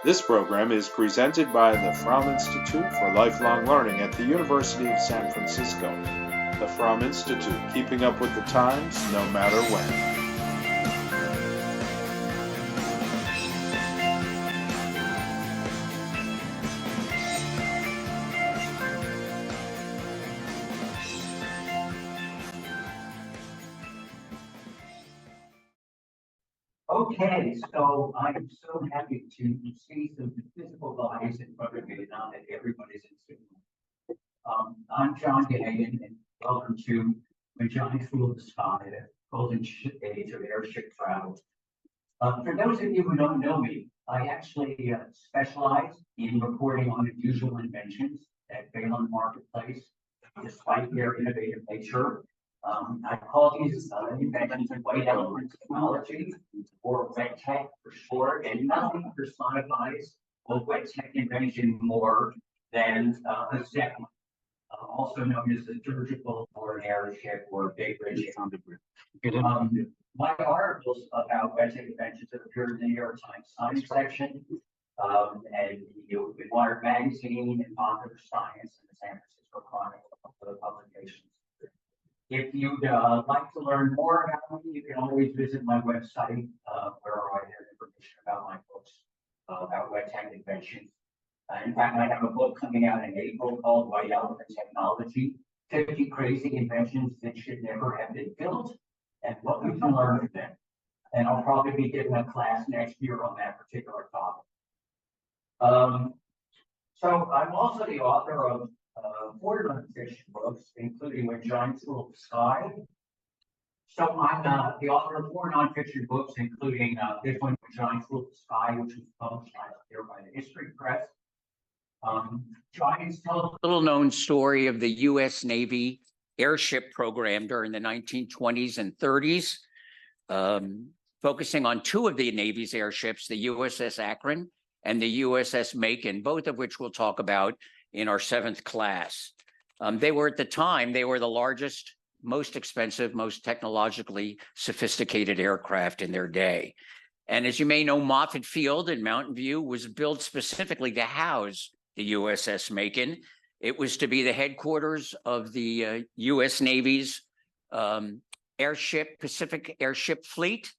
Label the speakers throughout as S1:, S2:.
S1: This program is presented by the Fromm Institute for Lifelong Learning at the University of San Francisco. The Fromm Institute, keeping up with the times, no matter when.
S2: Okay, so I'm so happy to see some physical bodies in front of me now that everybody's in Zoom. I'm John Geoghegan, and welcome to my giant tool of the sky, the golden age of airship travel. For those of you who don't know me, I actually specialize in reporting on unusual inventions that fail in the marketplace, despite their innovative nature. I call these inventions white elephant technology, or wet tech for short, and nothing personifies a wet tech invention more than a second, also known as a dirigible or an airship or a big ridge. My articles about wet tech inventions have appeared in the New York Times Science section, and the Wired magazine, and Popular Science, and the San Francisco Chronicle, other publications. If you'd like to learn more about me, you can always visit my website, where I have information about my books about wet tech inventions. In fact, I have a book coming out in April called White Elephant Technology, 50 Crazy Inventions That Should Never Have Been Built, and What We Can Learn from Them. And I'll probably be giving a class next year on that particular topic. So I'm also the author of 4 nonfiction books, including When Giants Rule the Sky. So I'm the author of 4 nonfiction books, including this one, When Giants Rule the Sky, which was published last year by the History Press. Giants tell a little-known story of the U.S. Navy airship program during the 1920s and 30s, focusing on 2 of the Navy's airships, the USS Akron and the USS Macon, both of which we'll talk about in our 7th class. They were, at the time, they were the largest, most expensive, most technologically sophisticated aircraft in their day. And as you may know, Moffett Field in Mountain View was built specifically to house the USS Macon. It was to be the headquarters of the U.S. Navy's Pacific Airship Fleet,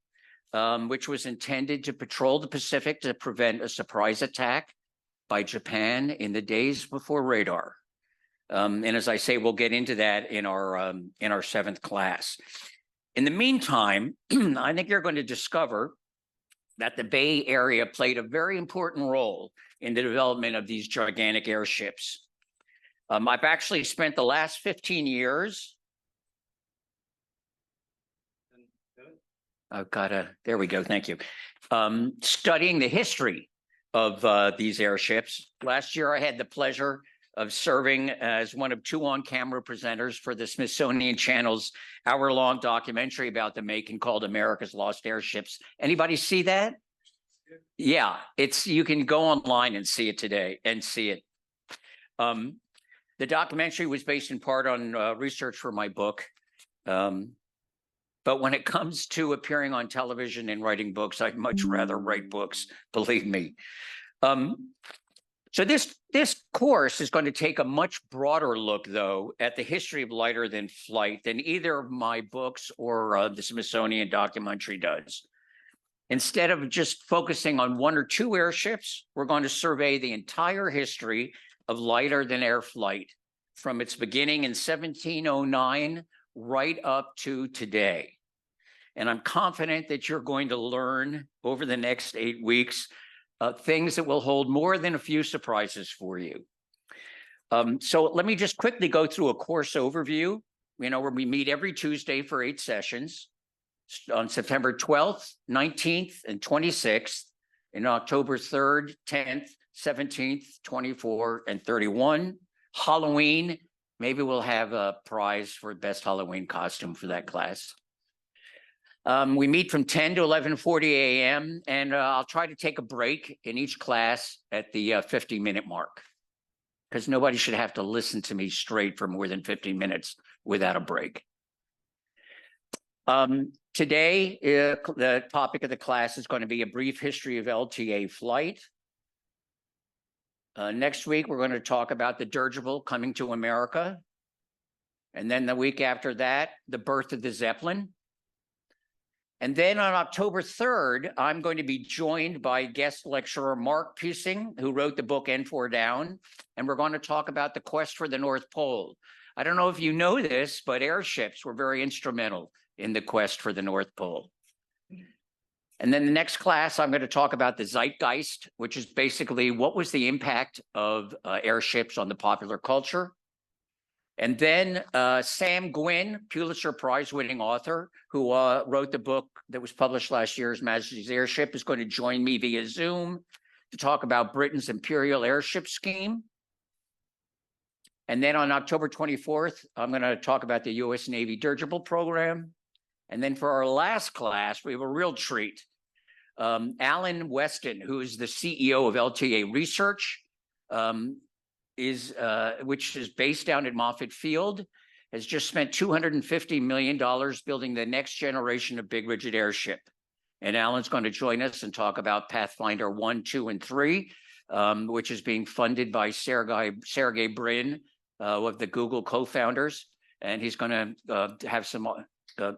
S2: which was intended to patrol the Pacific to prevent a surprise attack by Japan in the days before radar. And as I say, we'll get into that in our 7th class. In the meantime, I think you're going to discover that the Bay Area played a very important role in the development of these gigantic airships. I've actually spent the last 15 years. There we go, thank you. Studying the history of these airships. Last year, I had the pleasure of serving as one of 2 on-camera presenters for the Smithsonian Channel's hour-long documentary about the Macon called America's Lost Airships. Anybody see that? Yeah, you can go online and see it today and see it. The documentary was based in part on research for my book. But when it comes to appearing on television and writing books, I'd much rather write books, believe me. So this course is going to take a much broader look, though, at the history of lighter than flight than either of my books or the Smithsonian documentary does. Instead of just focusing on 1 or 2 airships, we're going to survey the entire history of lighter than air flight from its beginning in 1709 right up to today. And I'm confident that you're going to learn over the next 8 weeks things that will hold more than a few surprises for you. So let me just quickly go through a course overview, where we meet every Tuesday for 8 sessions on September 12th, 19th, and 26th, and October 3rd, 10th, 17th, 24, and 31. Halloween, maybe we'll have a prize for best Halloween costume for that class. We meet from 10 to 11:40 a.m. and I'll try to take a break in each class at the 50-minute mark, because nobody should have to listen to me straight for more than 50 minutes without a break. Today, the topic of the class is going to be a brief history of LTA flight. Next week, we're going to talk about the dirigible coming to America. And then the week after that, the birth of the Zeppelin. And then on October 3rd, I'm going to be joined by guest lecturer Mark Pusing, who wrote the book N4 Down. And we're going to talk about the quest for the North Pole. I don't know if you know this, but airships were very instrumental in the quest for the North Pole. And then the next class, I'm going to talk about the zeitgeist, which is basically what was the impact of airships on the popular culture. And then Sam Gwynn, Pulitzer Prize-winning author, who wrote the book that was published last year, His Majesty's Airship, is going to join me via Zoom to talk about Britain's imperial airship scheme. And then on October 24th, I'm going to talk about the U.S. Navy dirigible program. And then for our last class, we have a real treat. Alan Weston, who is the CEO of LTA Research, which is based down at Moffett Field, has just spent $250 million building the next generation of big rigid airship. And Alan's going to join us and talk about Pathfinder 1, 2, and 3, which is being funded by Sergey Brin, of the Google co-founders. And he's going to have some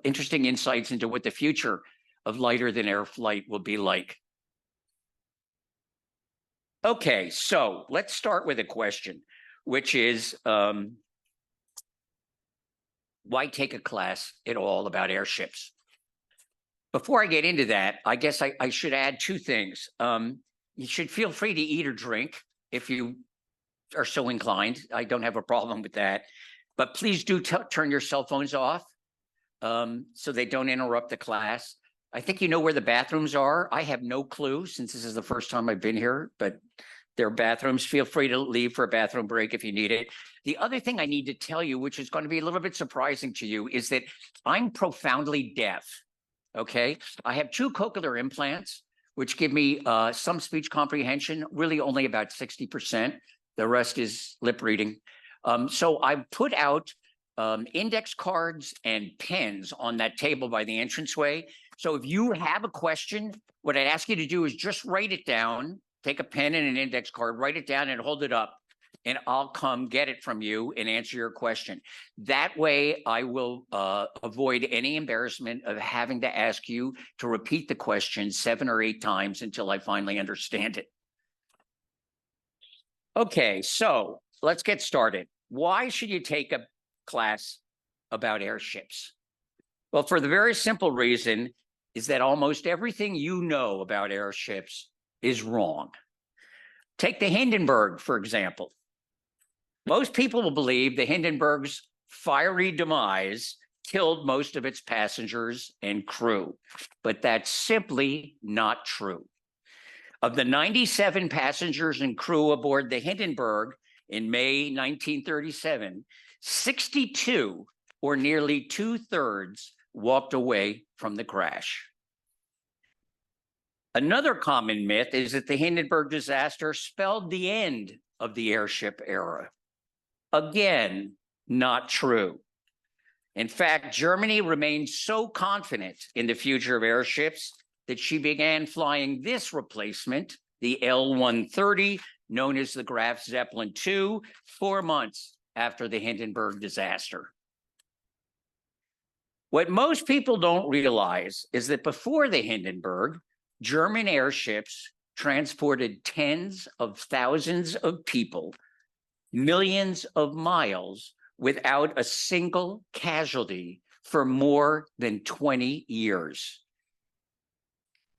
S2: interesting insights into what the future of lighter than air flight will be like. Okay, so let's start with a question, which is, why take a class at all about airships? Before I get into that, I guess I should add two things. You should feel free to eat or drink if you are so inclined. I don't have a problem with that. But please do turn your cell phones off so they don't interrupt the class. I think you know where the bathrooms are. I have no clue since this is the first time I've been here, but there are bathrooms. Feel free to leave for a bathroom break if you need it. The other thing I need to tell you, which is going to be a little bit surprising to you, is that I'm profoundly deaf, okay? I have 2 cochlear implants, which give me some speech comprehension, really only about 60%. The rest is lip reading. So I put out index cards and pens on that table by the entranceway. So if you have a question, what I'd ask you to do is just write it down, take a pen and an index card, write it down and hold it up, and I'll come get it from you and answer your question. That way I will avoid any embarrassment of having to ask you to repeat the question 7 or 8 times until I finally understand it. Okay, so let's get started. Why should you take a class about airships? Well, for the very simple reason is that almost everything you know about airships is wrong. Take the Hindenburg, for example. Most people will believe the Hindenburg's fiery demise killed most of its passengers and crew, but that's simply not true. Of the 97 passengers and crew aboard the Hindenburg in May 1937, 62, or nearly 2/3, walked away from the crash. Another common myth is that the Hindenburg disaster spelled the end of the airship era. Again, not true. In fact, Germany remained so confident in the future of airships that she began flying this replacement, the L-130, known as the Graf Zeppelin II, 4 months after the Hindenburg disaster. What most people don't realize is that before the Hindenburg, German airships transported tens of thousands of people, millions of miles, without a single casualty for more than 20 years.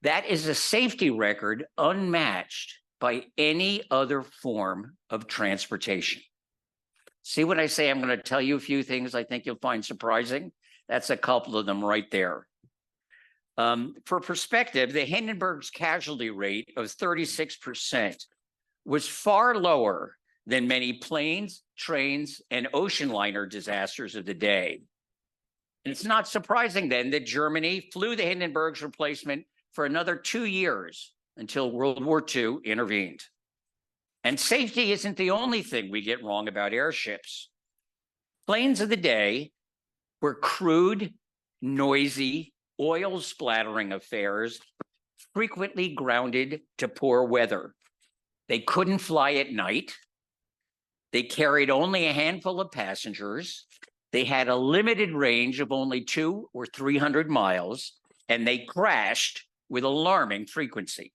S2: That is a safety record unmatched by any other form of transportation. See what I say? I'm going to tell you a few things I think you'll find surprising. That's a couple of them right there. For perspective, the Hindenburg's casualty rate of 36% was far lower than many planes, trains, and ocean liner disasters of the day. And it's not surprising then that Germany flew the Hindenburg's replacement for another 2 years until World War II intervened. And safety isn't the only thing we get wrong about airships. Planes of the day were crude, noisy, oil splattering affairs, frequently grounded to poor weather. They couldn't fly at night. They carried only a handful of passengers. They had a limited range of only 200 or 300 miles, and they crashed with alarming frequency.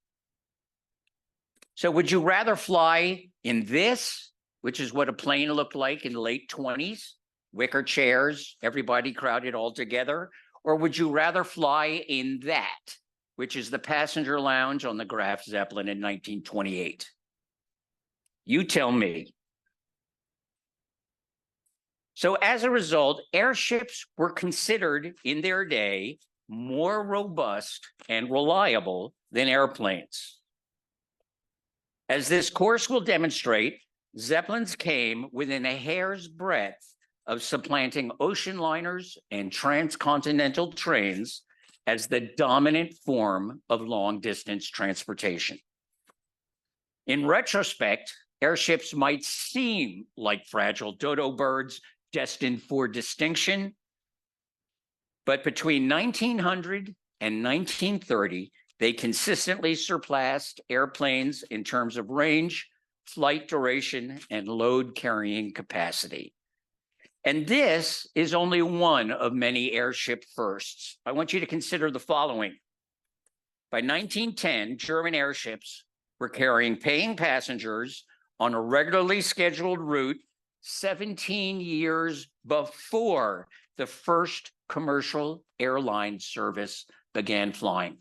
S2: So would you rather fly in this, which is what a plane looked like in the late 20s, wicker chairs, everybody crowded all together, or would you rather fly in that, which is the passenger lounge on the Graf Zeppelin in 1928? You tell me. So as a result, airships were considered in their day more robust and reliable than airplanes. As this course will demonstrate, Zeppelins came within a hair's breadth of supplanting ocean liners and transcontinental trains as the dominant form of long-distance transportation. In retrospect, airships might seem like fragile dodo birds destined for distinction, but between 1900 and 1930, they consistently surpassed airplanes in terms of range, flight duration, and load carrying capacity. And this is only one of many airship firsts. I want you to consider the following. By 1910, German airships were carrying paying passengers on a regularly scheduled route 17 years before the first commercial airline service began flying.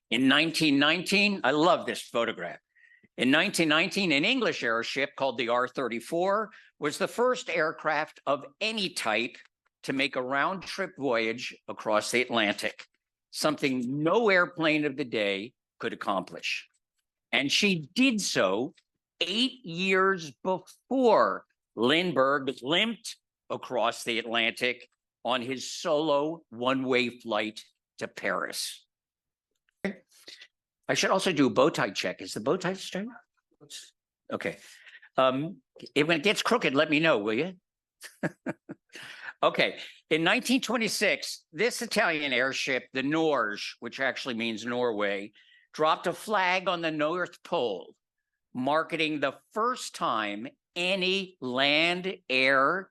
S2: In 1919, I love this photograph. In 1919, an English airship called the R-34 was the first aircraft of any type to make a round-trip voyage across the Atlantic, something no airplane of the day could accomplish. And she did so 8 years before Lindbergh limped across the Atlantic on his solo one-way flight to Paris. I should also do a bow tie check. Is the bow tie straight? Okay. When it gets crooked, let me know, will you? Okay. In 1926, this Italian airship, the Norge, which actually means Norway, dropped a flag on the North Pole, marking the first time any land, air,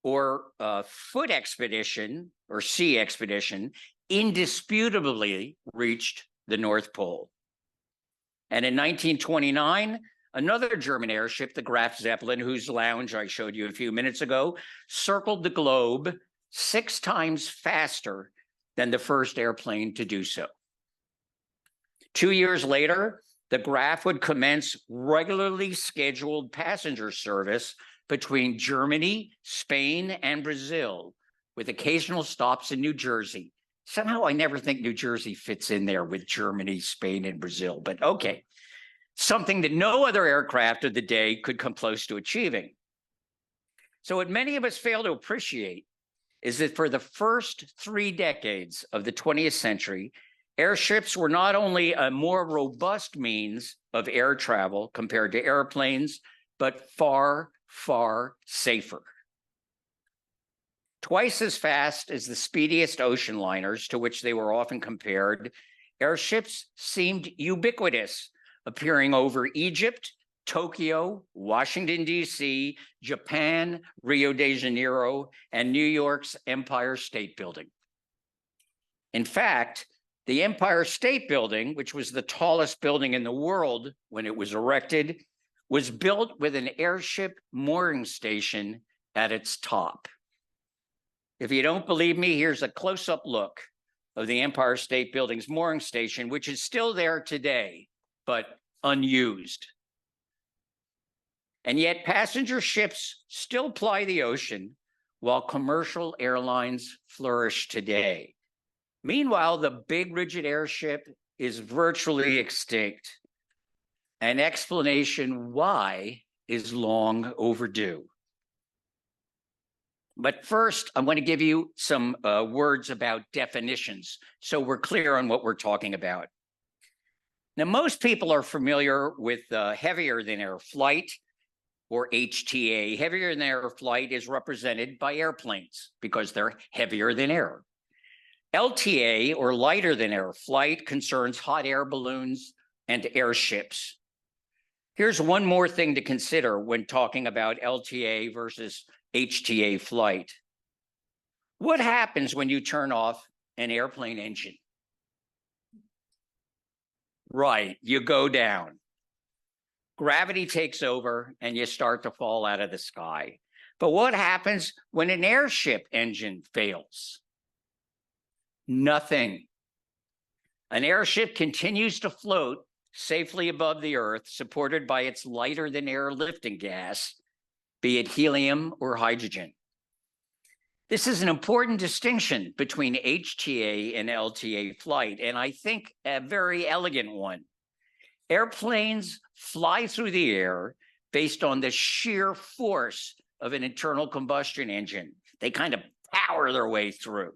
S2: or foot expedition or sea expedition indisputably reached the North Pole. And in 1929, another German airship, the Graf Zeppelin, whose lounge I showed you a few minutes ago, circled the globe 6 times faster than the first airplane to do so. 2 years later, the Graf would commence regularly scheduled passenger service between Germany, Spain, and Brazil, with occasional stops in New Jersey. Somehow I never think New Jersey fits in there with Germany, Spain, and Brazil, but okay. Something that no other aircraft of the day could come close to achieving. So what many of us fail to appreciate is that for the first 3 decades of the 20th century, airships were not only a more robust means of air travel compared to airplanes, but far, far safer. Twice as fast as the speediest ocean liners, to which they were often compared, airships seemed ubiquitous, appearing over Egypt, Tokyo, Washington, D.C., Japan, Rio de Janeiro, and New York's Empire State Building. In fact, the Empire State Building, which was the tallest building in the world when it was erected, was built with an airship mooring station at its top. If you don't believe me, here's a close-up look of the Empire State Building's mooring station, which is still there today, but unused. And yet passenger ships still ply the ocean while commercial airlines flourish today. Meanwhile, the big rigid airship is virtually extinct. An explanation why is long overdue. But first, I'm going to give you some words about definitions so we're clear on what we're talking about. Now, most people are familiar with heavier than air flight, or HTA. Heavier than air flight is represented by airplanes because they're heavier than air. LTA, or lighter than air flight, concerns hot air balloons, and airships. Here's one more thing to consider when talking about LTA versus HTA flight. What happens when you turn off an airplane engine? Right, you go down. Gravity takes over and you start to fall out of the sky. But what happens when an airship engine fails? Nothing. An airship continues to float safely above the Earth, supported by its lighter than air lifting gas, be it helium or hydrogen. This is an important distinction between HTA and LTA flight, and I think a very elegant one. Airplanes fly through the air based on the sheer force of an internal combustion engine. They kind of power their way through.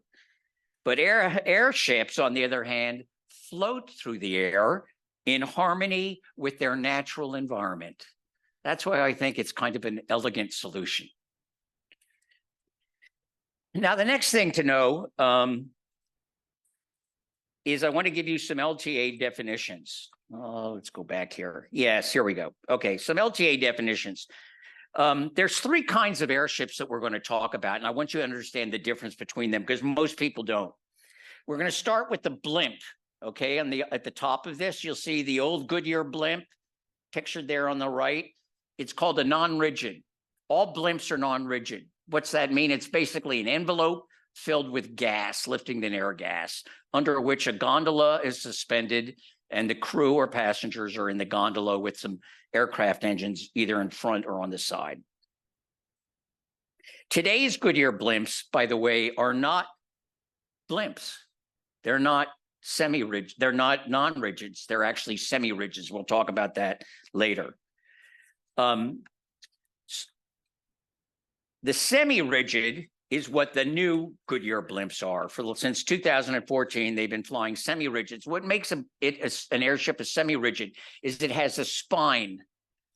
S2: But airships, on the other hand, float through the air in harmony with their natural environment. That's why I think it's kind of an elegant solution. Now, the next thing to know is I want to give you some LTA definitions. Let's go back here. Yes, here we go. Okay, some LTA definitions. There's three kinds of airships that we're going to talk about, and I want you to understand the difference between them because most people don't. We're going to start with the blimp. Okay, at the top of this, you'll see the old Goodyear blimp pictured there on the right. It's called a non-rigid. All blimps are non-rigid. What's that mean? It's basically an envelope filled with gas, lifting than air gas, under which a gondola is suspended and the crew or passengers are in the gondola with some aircraft engines either in front or on the side. Today's Goodyear blimps, by the way, are not blimps. They're not semi-rigid. They're not non-rigids. They're actually semi-rigids. We'll talk about that later. The semi-rigid is what the new Goodyear blimps are. Since 2014, they've been flying semi-rigids. What makes an airship a semi-rigid is it has a spine,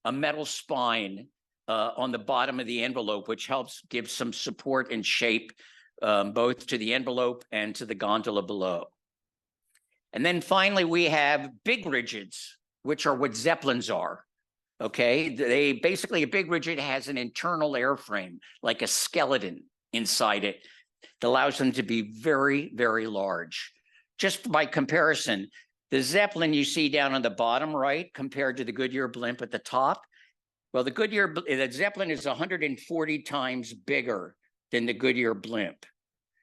S2: a metal spine on the bottom of the envelope, which helps give some support and shape both to the envelope and to the gondola below. And then finally, we have big rigids, which are what Zeppelins are. Okay, they basically, a big rigid has an internal airframe, like a skeleton inside it, that allows them to be very, very large. Just by comparison, the Zeppelin you see down on the bottom right compared to the Goodyear blimp at the top, well, the Zeppelin is 140 times bigger than the Goodyear blimp.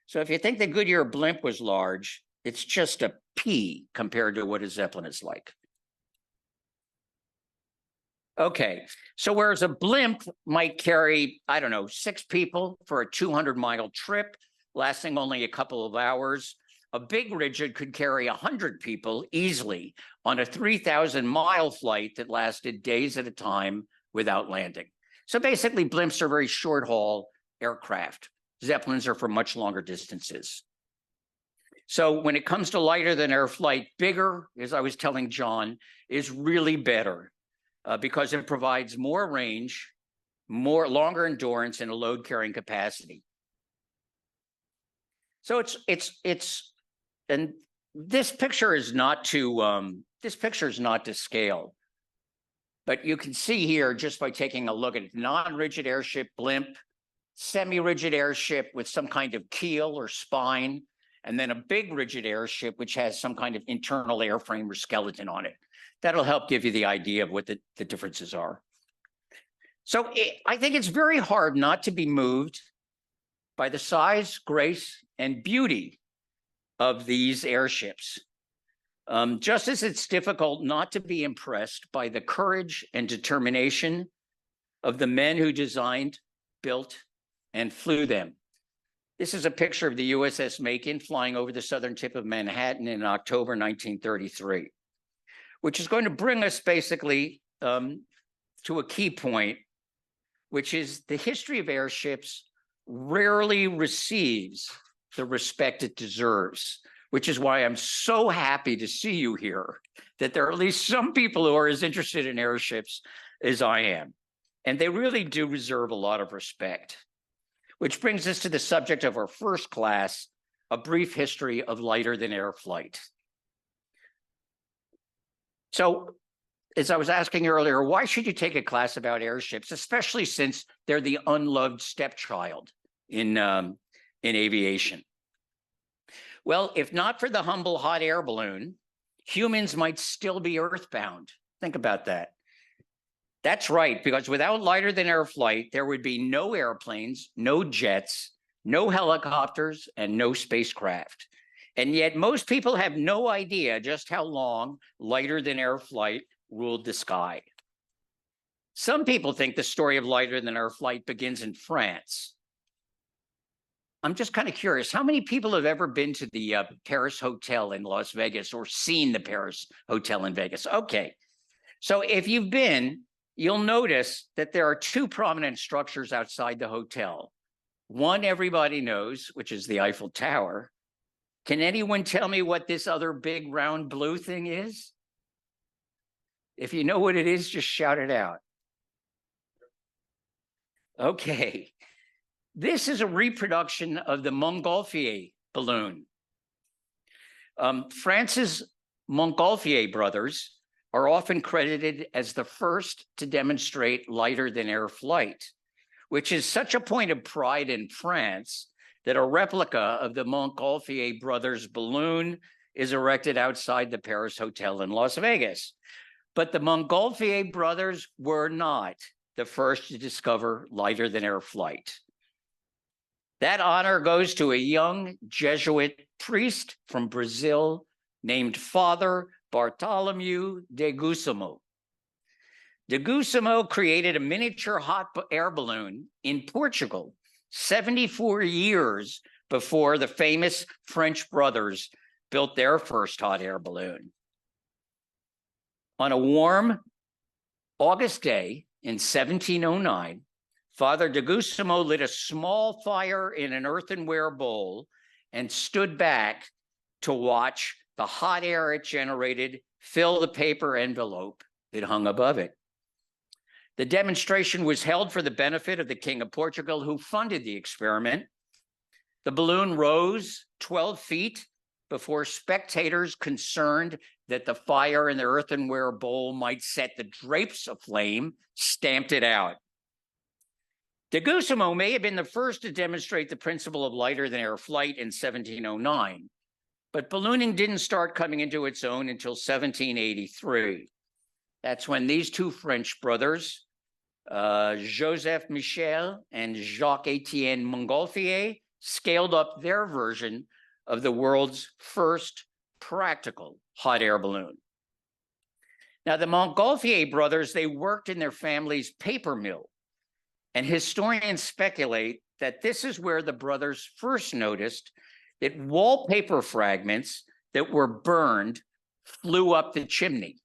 S2: So if you think the Goodyear blimp was large, it's just a pea compared to what a Zeppelin is like. Okay, so whereas a blimp might carry, I don't know, 6 people for a 200-mile trip, lasting only a couple of hours, a big rigid could carry 100 people easily on a 3,000-mile flight that lasted days at a time without landing. So basically, blimps are very short-haul aircraft. Zeppelins are for much longer distances. So when it comes to lighter than air flight, bigger, as I was telling John, is really better. Because it provides more range, longer endurance, and a load carrying capacity. So and this picture is not to scale, but you can see here just by taking a look at it, non-rigid airship, blimp, semi-rigid airship with some kind of keel or spine, and then a big rigid airship which has some kind of internal airframe or skeleton on it. That'll help give you the idea of what the differences are. So I think it's very hard not to be moved by the size, grace, and beauty of these airships. Just as it's difficult not to be impressed by the courage and determination of the men who designed, built, and flew them. This is a picture of the USS Macon flying over the southern tip of Manhattan in October 1933. Which is going to bring us basically to a key point, which is the history of airships rarely receives the respect it deserves, which is why I'm so happy to see you here, that there are at least some people who are as interested in airships as I am. And they really do deserve a lot of respect, which brings us to the subject of our first class, a brief history of lighter than air flight. So, as I was asking earlier, why should you take a class about airships, especially since they're the unloved stepchild in aviation? Well, if not for the humble hot air balloon, humans might still be earthbound. Think about that. That's right, because without lighter than air flight, there would be no airplanes, no jets, no helicopters, and no spacecraft. And yet most people have no idea just how long lighter than air flight ruled the sky. Some people think the story of lighter than air flight begins in France. I'm just kind of curious, how many people have ever been to the Paris Hotel in Las Vegas or seen the Paris Hotel in Vegas? Okay, so if you've been, you'll notice that there are two prominent structures outside the hotel. One everybody knows, which is the Eiffel Tower. Can anyone tell me what this other big round blue thing is? If you know what it is, just shout it out. Okay. This is a reproduction of the Montgolfier balloon. France's Montgolfier brothers are often credited as the first to demonstrate lighter than air flight, which is such a point of pride in France that a replica of the Montgolfier brothers balloon is erected outside the Paris Hotel in Las Vegas. But the Montgolfier brothers were not the first to discover lighter than air flight. That honor goes to a young Jesuit priest from Brazil named Father Bartholomew de Gusimo. De Gusimo created a miniature hot air balloon in Portugal 74 years before the famous French brothers built their first hot air balloon. On a warm August day in 1709, Father de Gusimo lit a small fire in an earthenware bowl and stood back to watch the hot air it generated fill the paper envelope that hung above it. The demonstration was held for the benefit of the King of Portugal, who funded the experiment. The balloon rose 12 feet before spectators concerned that the fire in the earthenware bowl might set the drapes aflame stamped it out. De Gusimo may have been the first to demonstrate the principle of lighter than air flight in 1709, but ballooning didn't start coming into its own until 1783. That's when these two French brothers, Joseph Michel and Jacques-Étienne Montgolfier, scaled up their version of the world's first practical hot air balloon. Now, the Montgolfier brothers, they worked in their family's paper mill, and historians speculate that this is where the brothers first noticed that wallpaper fragments that were burned flew up the chimney.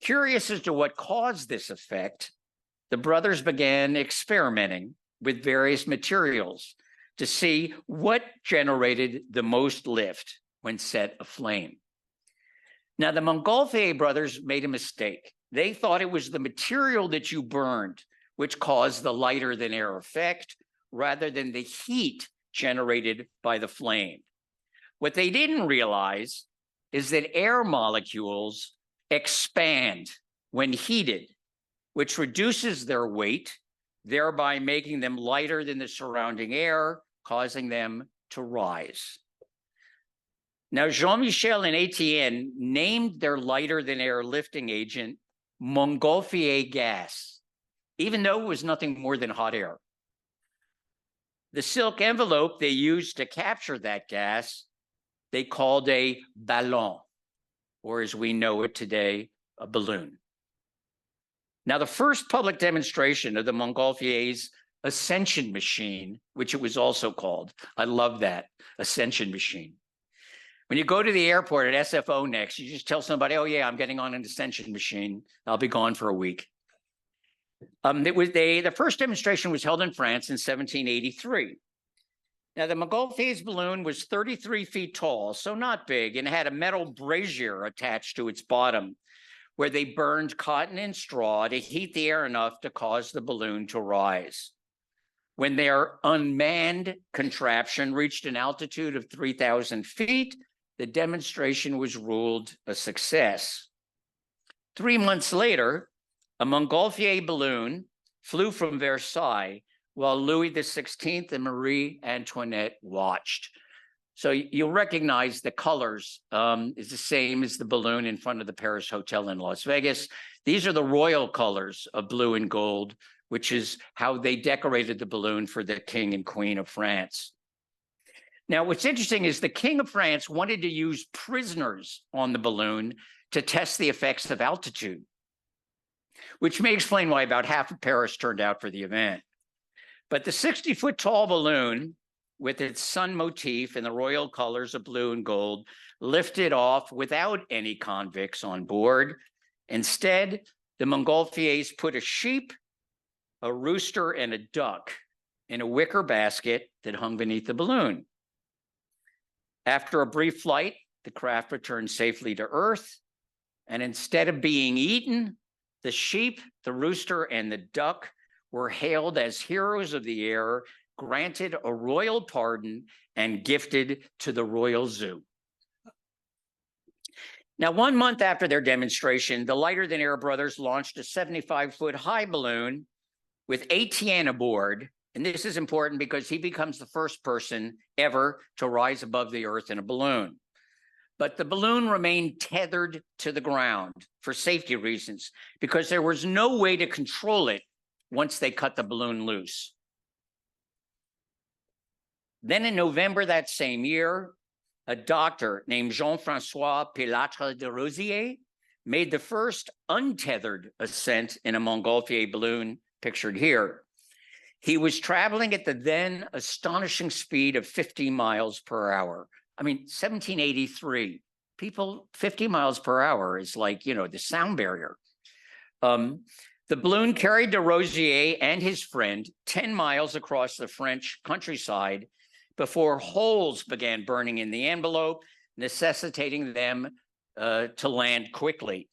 S2: Curious as to what caused this effect, the brothers began experimenting with various materials to see what generated the most lift when set aflame. Now, the Montgolfier brothers made a mistake. They thought it was the material that you burned which caused the lighter than air effect, rather than the heat generated by the flame. What they didn't realize is that air molecules expand when heated, which reduces their weight, thereby making them lighter than the surrounding air, causing them to rise. Now, Jean-Michel and Etienne named their lighter than air lifting agent Montgolfier gas, even though it was nothing more than hot air. The silk envelope they used to capture that gas, they called a ballon, or as we know it today, a balloon. Now, the first public demonstration of the Montgolfier's ascension machine, which it was also called, I love that, ascension machine. When you go to the airport at SFO next, you just tell somebody, oh yeah, I'm getting on an ascension machine. I'll be gone for a week. The first demonstration was held in France in 1783. Now, the Montgolfier's balloon was 33 feet tall, so not big, and had a metal brazier attached to its bottom, where they burned cotton and straw to heat the air enough to cause the balloon to rise. When their unmanned contraption reached an altitude of 3,000 feet, the demonstration was ruled a success. 3 months later, a Montgolfier balloon flew from Versailles while Louis XVI and Marie Antoinette watched. So you'll recognize the colors is the same as the balloon in front of the Paris Hotel in Las Vegas. These are the royal colors of blue and gold, which is how they decorated the balloon for the King and Queen of France. Now, what's interesting is the King of France wanted to use prisoners on the balloon to test the effects of altitude, which may explain why about half of Paris turned out for the event. But the 60-foot tall balloon, with its sun motif and the royal colors of blue and gold, lifted off without any convicts on board. Instead, the Montgolfiers put a sheep, a rooster, and a duck in a wicker basket that hung beneath the balloon. After a brief flight, the craft returned safely to Earth, and instead of being eaten, the sheep, the rooster, and the duck were hailed as heroes of the air, granted a royal pardon, and gifted to the Royal Zoo. Now, 1 month after their demonstration, the lighter-than-air brothers launched a 75-foot high balloon with Etienne aboard. And this is important because he becomes the first person ever to rise above the Earth in a balloon. But the balloon remained tethered to the ground for safety reasons because there was no way to control it once they cut the balloon loose. Then in November that same year, a doctor named Jean-François Pilatre de Rosier made the first untethered ascent in a Montgolfier balloon pictured here. He was traveling at the then astonishing speed of 50 miles per hour. I mean, 1783, people, 50 miles per hour is like, you know, the sound barrier. The balloon carried de Rosier and his friend 10 miles across the French countryside before holes began burning in the envelope, necessitating them to land quickly.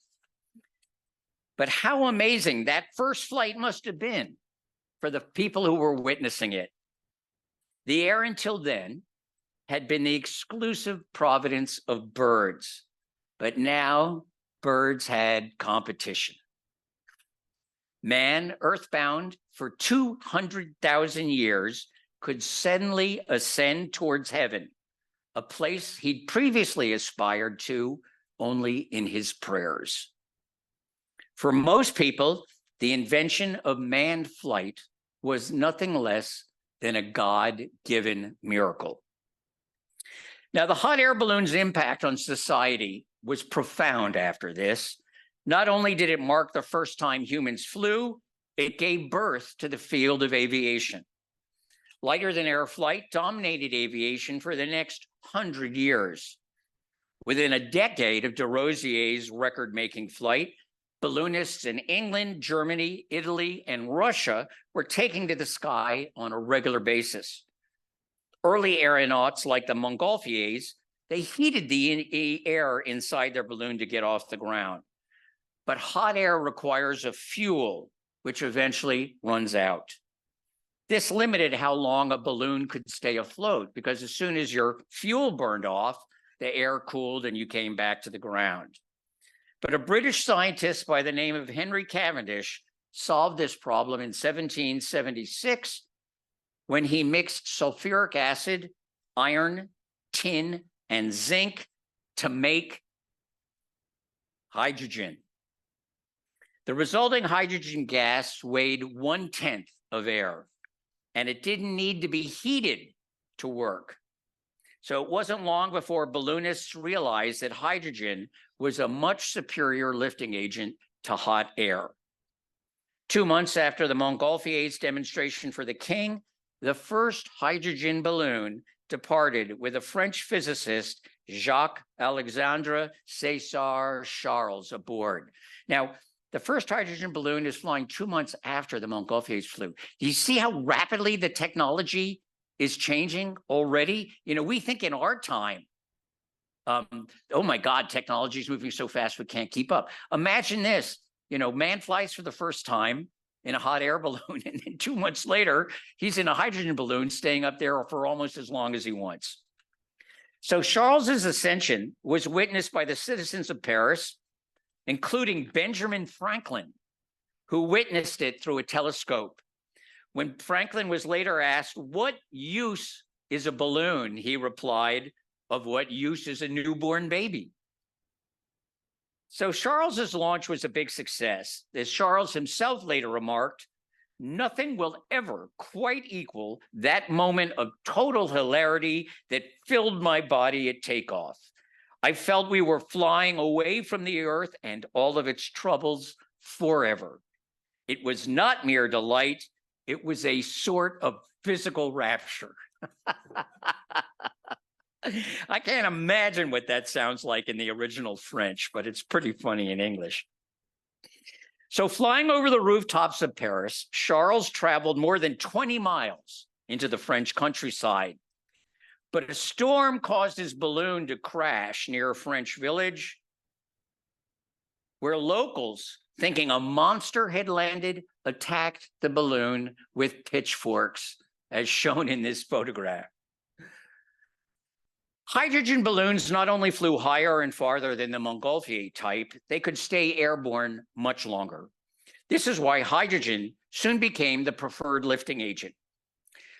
S2: But how amazing that first flight must have been for the people who were witnessing it. The air until then had been the exclusive providence of birds, but now birds had competition. Man, earthbound for 200,000 years, could suddenly ascend towards heaven, a place he'd previously aspired to only in his prayers. For most people, the invention of manned flight was nothing less than a God-given miracle. Now, the hot air balloon's impact on society was profound after this. Not only did it mark the first time humans flew, it gave birth to the field of aviation. Lighter-than-air flight dominated aviation for the next 100 years. Within a decade of de Rosier's record-making flight, balloonists in England, Germany, Italy, and Russia were taking to the sky on a regular basis. Early aeronauts like the Montgolfiers, they heated the air inside their balloon to get off the ground. But hot air requires a fuel, which eventually runs out. This limited how long a balloon could stay afloat because as soon as your fuel burned off, the air cooled and you came back to the ground. But a British scientist by the name of Henry Cavendish solved this problem in 1776 when he mixed sulfuric acid, iron, tin, and zinc to make hydrogen. The resulting hydrogen gas weighed 1/10 of air, and it didn't need to be heated to work. So it wasn't long before balloonists realized that hydrogen was a much superior lifting agent to hot air. 2 months after the Montgolfiers' demonstration for the king, the first hydrogen balloon departed with a French physicist, Jacques-Alexandre César Charles, aboard. Now, the first hydrogen balloon is flying 2 months after the Montgolfiers flew. Do you see how rapidly the technology is changing already? You know, we think in our time, oh my God, technology is moving so fast we can't keep up. Imagine this, you know, man flies for the first time in a hot air balloon, and then 2 months later, he's in a hydrogen balloon staying up there for almost as long as he wants. So Charles's ascension was witnessed by the citizens of Paris, including Benjamin Franklin, who witnessed it through a telescope. When Franklin was later asked, "What use is a balloon?" he replied, "Of what use is a newborn baby?" So Charles's launch was a big success. As Charles himself later remarked, "Nothing will ever quite equal that moment of total hilarity that filled my body at takeoff. I felt we were flying away from the earth and all of its troubles forever. It was not mere delight, it was a sort of physical rapture." I can't imagine what that sounds like in the original French, but it's pretty funny in English. So flying over the rooftops of Paris, Charles traveled more than 20 miles into the French countryside. But a storm caused his balloon to crash near a French village where locals, thinking a monster had landed, attacked the balloon with pitchforks, as shown in this photograph. Hydrogen balloons not only flew higher and farther than the Montgolfier type, they could stay airborne much longer. This is why hydrogen soon became the preferred lifting agent.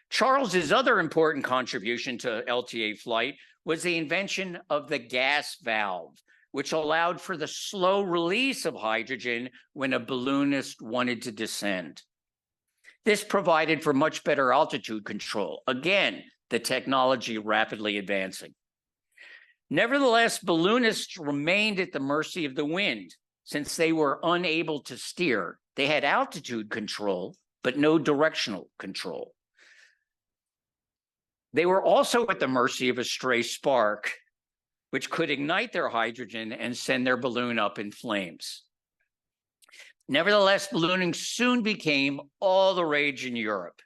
S2: Charles's other important contribution to LTA flight was the invention of the gas valve, which allowed for the slow release of hydrogen when a balloonist wanted to descend. This provided for much better altitude control. Again, the technology rapidly advancing. Nevertheless, balloonists remained at the mercy of the wind since they were unable to steer. They had altitude control, but no directional control. They were also at the mercy of a stray spark, which could ignite their hydrogen and send their balloon up in flames. Nevertheless, ballooning soon became all the rage in Europe.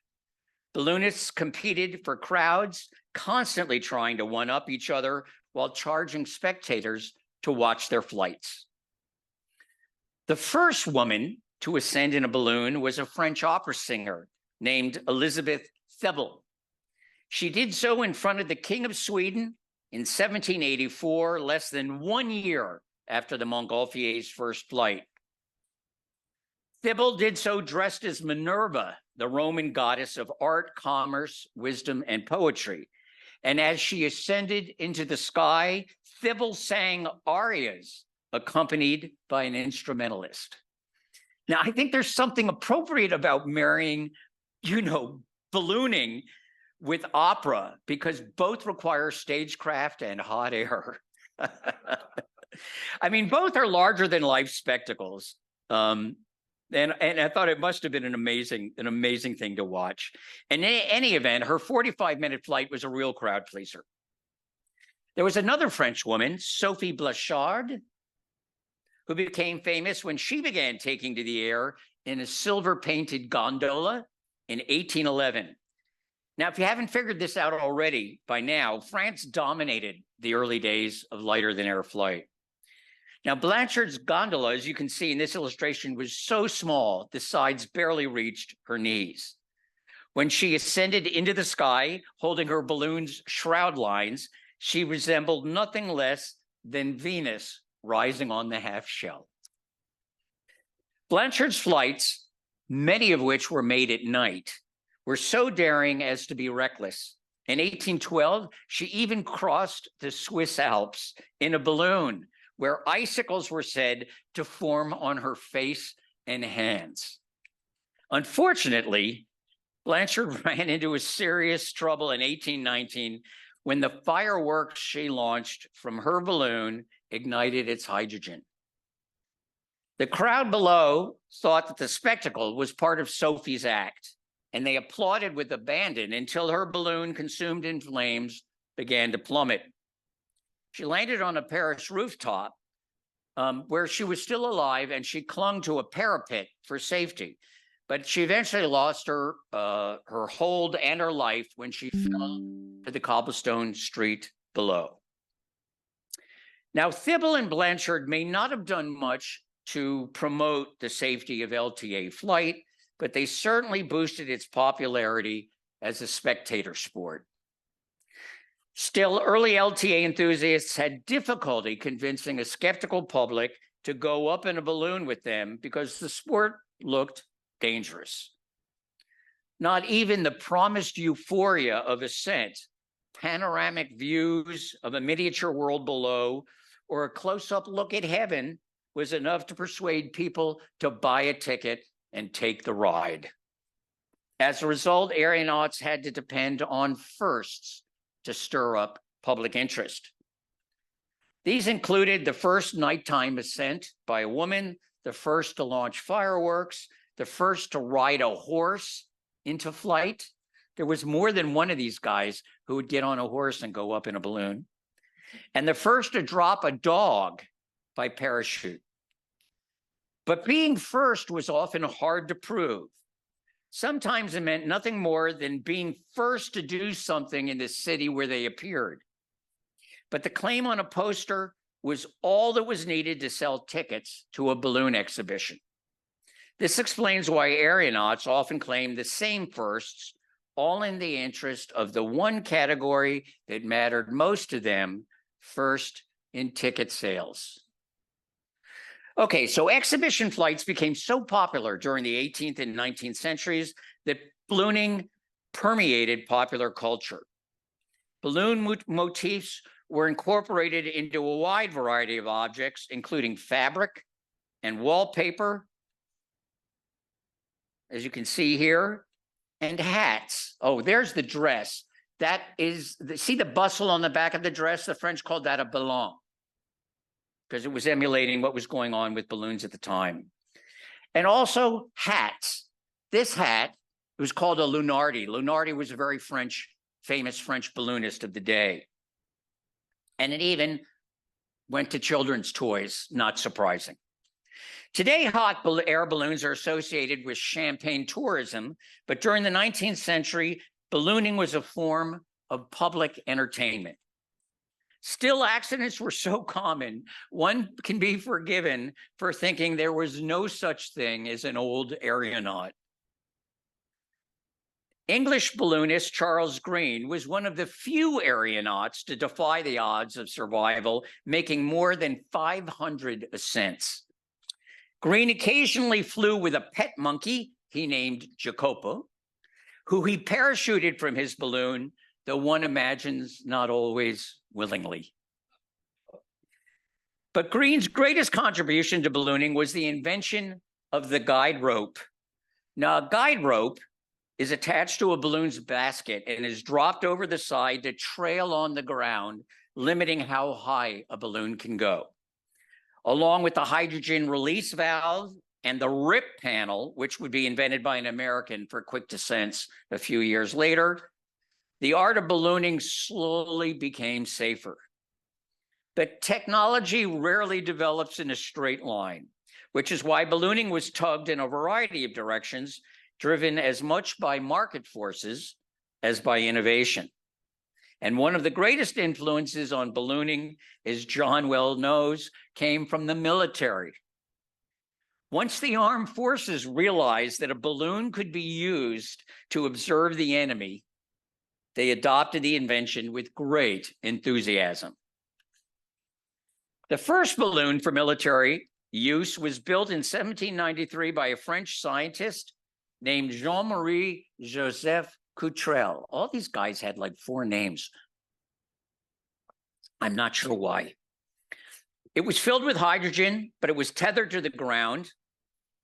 S2: Balloonists competed for crowds, constantly trying to one-up each other while charging spectators to watch their flights. The first woman to ascend in a balloon was a French opera singer named Elizabeth Thibault. She did so in front of the King of Sweden in 1784, less than 1 year after the Montgolfier's first flight. Thibault did so dressed as Minerva, the Roman goddess of art, commerce, wisdom, and poetry. And as she ascended into the sky, Thibault sang arias accompanied by an instrumentalist. Now, I think there's something appropriate about marrying, ballooning with opera, because both require stagecraft and hot air. I mean, both are larger than life spectacles. And I thought it must have been an amazing thing to watch. And in any event, her 45-minute flight was a real crowd pleaser. There was another French woman, Sophie Blachard, who became famous when she began taking to the air in a silver-painted gondola in 1811. Now, if you haven't figured this out already by now, France dominated the early days of lighter-than-air flight. Now, Blanchard's gondola, as you can see in this illustration, was so small, the sides barely reached her knees. When she ascended into the sky, holding her balloon's shroud lines, she resembled nothing less than Venus rising on the half shell. Blanchard's flights, many of which were made at night, were so daring as to be reckless. In 1812, she even crossed the Swiss Alps in a balloon, where icicles were said to form on her face and hands. Unfortunately, Blanchard ran into a serious trouble in 1819 when the fireworks she launched from her balloon ignited its hydrogen. The crowd below thought that the spectacle was part of Sophie's act, and they applauded with abandon until her balloon, consumed in flames, began to plummet. She landed on a Paris rooftop where she was still alive, and she clung to a parapet for safety. But she eventually lost her hold and her life when she fell to the cobblestone street below. Now, Thibault and Blanchard may not have done much to promote the safety of LTA flight, but they certainly boosted its popularity as a spectator sport. Still, early LTA enthusiasts had difficulty convincing a skeptical public to go up in a balloon with them because the sport looked dangerous. Not even the promised euphoria of ascent, panoramic views of a miniature world below, or a close-up look at heaven was enough to persuade people to buy a ticket and take the ride. As a result, aeronauts had to depend on firsts to stir up public interest. These included the first nighttime ascent by a woman, the first to launch fireworks, the first to ride a horse into flight. There was more than one of these guys who would get on a horse and go up in a balloon. And the first to drop a dog by parachute. But being first was often hard to prove. Sometimes it meant nothing more than being first to do something in the city where they appeared. But the claim on a poster was all that was needed to sell tickets to a balloon exhibition. This explains why aeronauts often claim the same firsts, all in the interest of the one category that mattered most to them, first in ticket sales. Okay, so exhibition flights became so popular during the 18th and 19th centuries that ballooning permeated popular culture. Balloon motifs were incorporated into a wide variety of objects, including fabric and wallpaper, as you can see here, and hats. Oh, there's the dress. That is, see the bustle on the back of the dress? The French called that a ballon, because it was emulating what was going on with balloons at the time. And also hats. This hat, it was called a lunardi. Lunardi was a very famous French balloonist of the day. And it even went to children's toys, not surprising. Today, hot air balloons are associated with champagne tourism, but during the 19th century, ballooning was a form of public entertainment. Still, accidents were so common, one can be forgiven for thinking there was no such thing as an old aeronaut. English balloonist Charles Green was one of the few aeronauts to defy the odds of survival, making more than 500 ascents. Green occasionally flew with a pet monkey he named Jacopo, who he parachuted from his balloon, though one imagines not always willingly. But Green's greatest contribution to ballooning was the invention of the guide rope. Now, a guide rope is attached to a balloon's basket and is dropped over the side to trail on the ground, limiting how high a balloon can go. Along with the hydrogen release valve and the rip panel, which would be invented by an American for quick descents a few years later, the art of ballooning slowly became safer. But technology rarely develops in a straight line, which is why ballooning was tugged in a variety of directions, driven as much by market forces as by innovation. And one of the greatest influences on ballooning, as John well knows, came from the military. Once the armed forces realized that a balloon could be used to observe the enemy, they adopted the invention with great enthusiasm. The first balloon for military use was built in 1793 by a French scientist named Jean-Marie Joseph Coutrel. All these guys had like 4 names. I'm not sure why. It was filled with hydrogen, but it was tethered to the ground.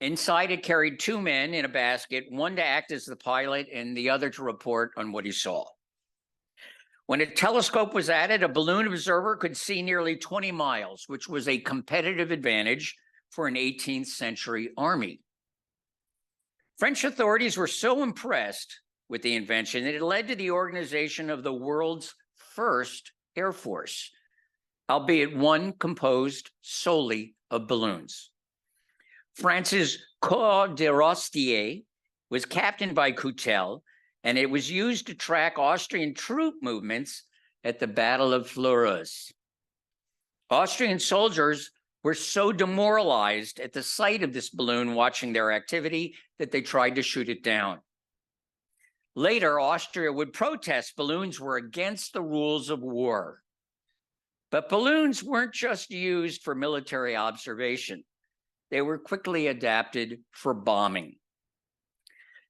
S2: Inside, it carried 2 men in a basket, one to act as the pilot and the other to report on what he saw. When a telescope was added, a balloon observer could see nearly 20 miles, which was a competitive advantage for an 18th century army. French authorities were so impressed with the invention that it led to the organization of the world's first Air Force, albeit one composed solely of balloons. France's Corps de Rostier was captained by Coutel, and it was used to track Austrian troop movements at the Battle of Fleurus. Austrian soldiers were so demoralized at the sight of this balloon watching their activity that they tried to shoot it down. Later, Austria would protest balloons were against the rules of war. But balloons weren't just used for military observation. They were quickly adapted for bombing.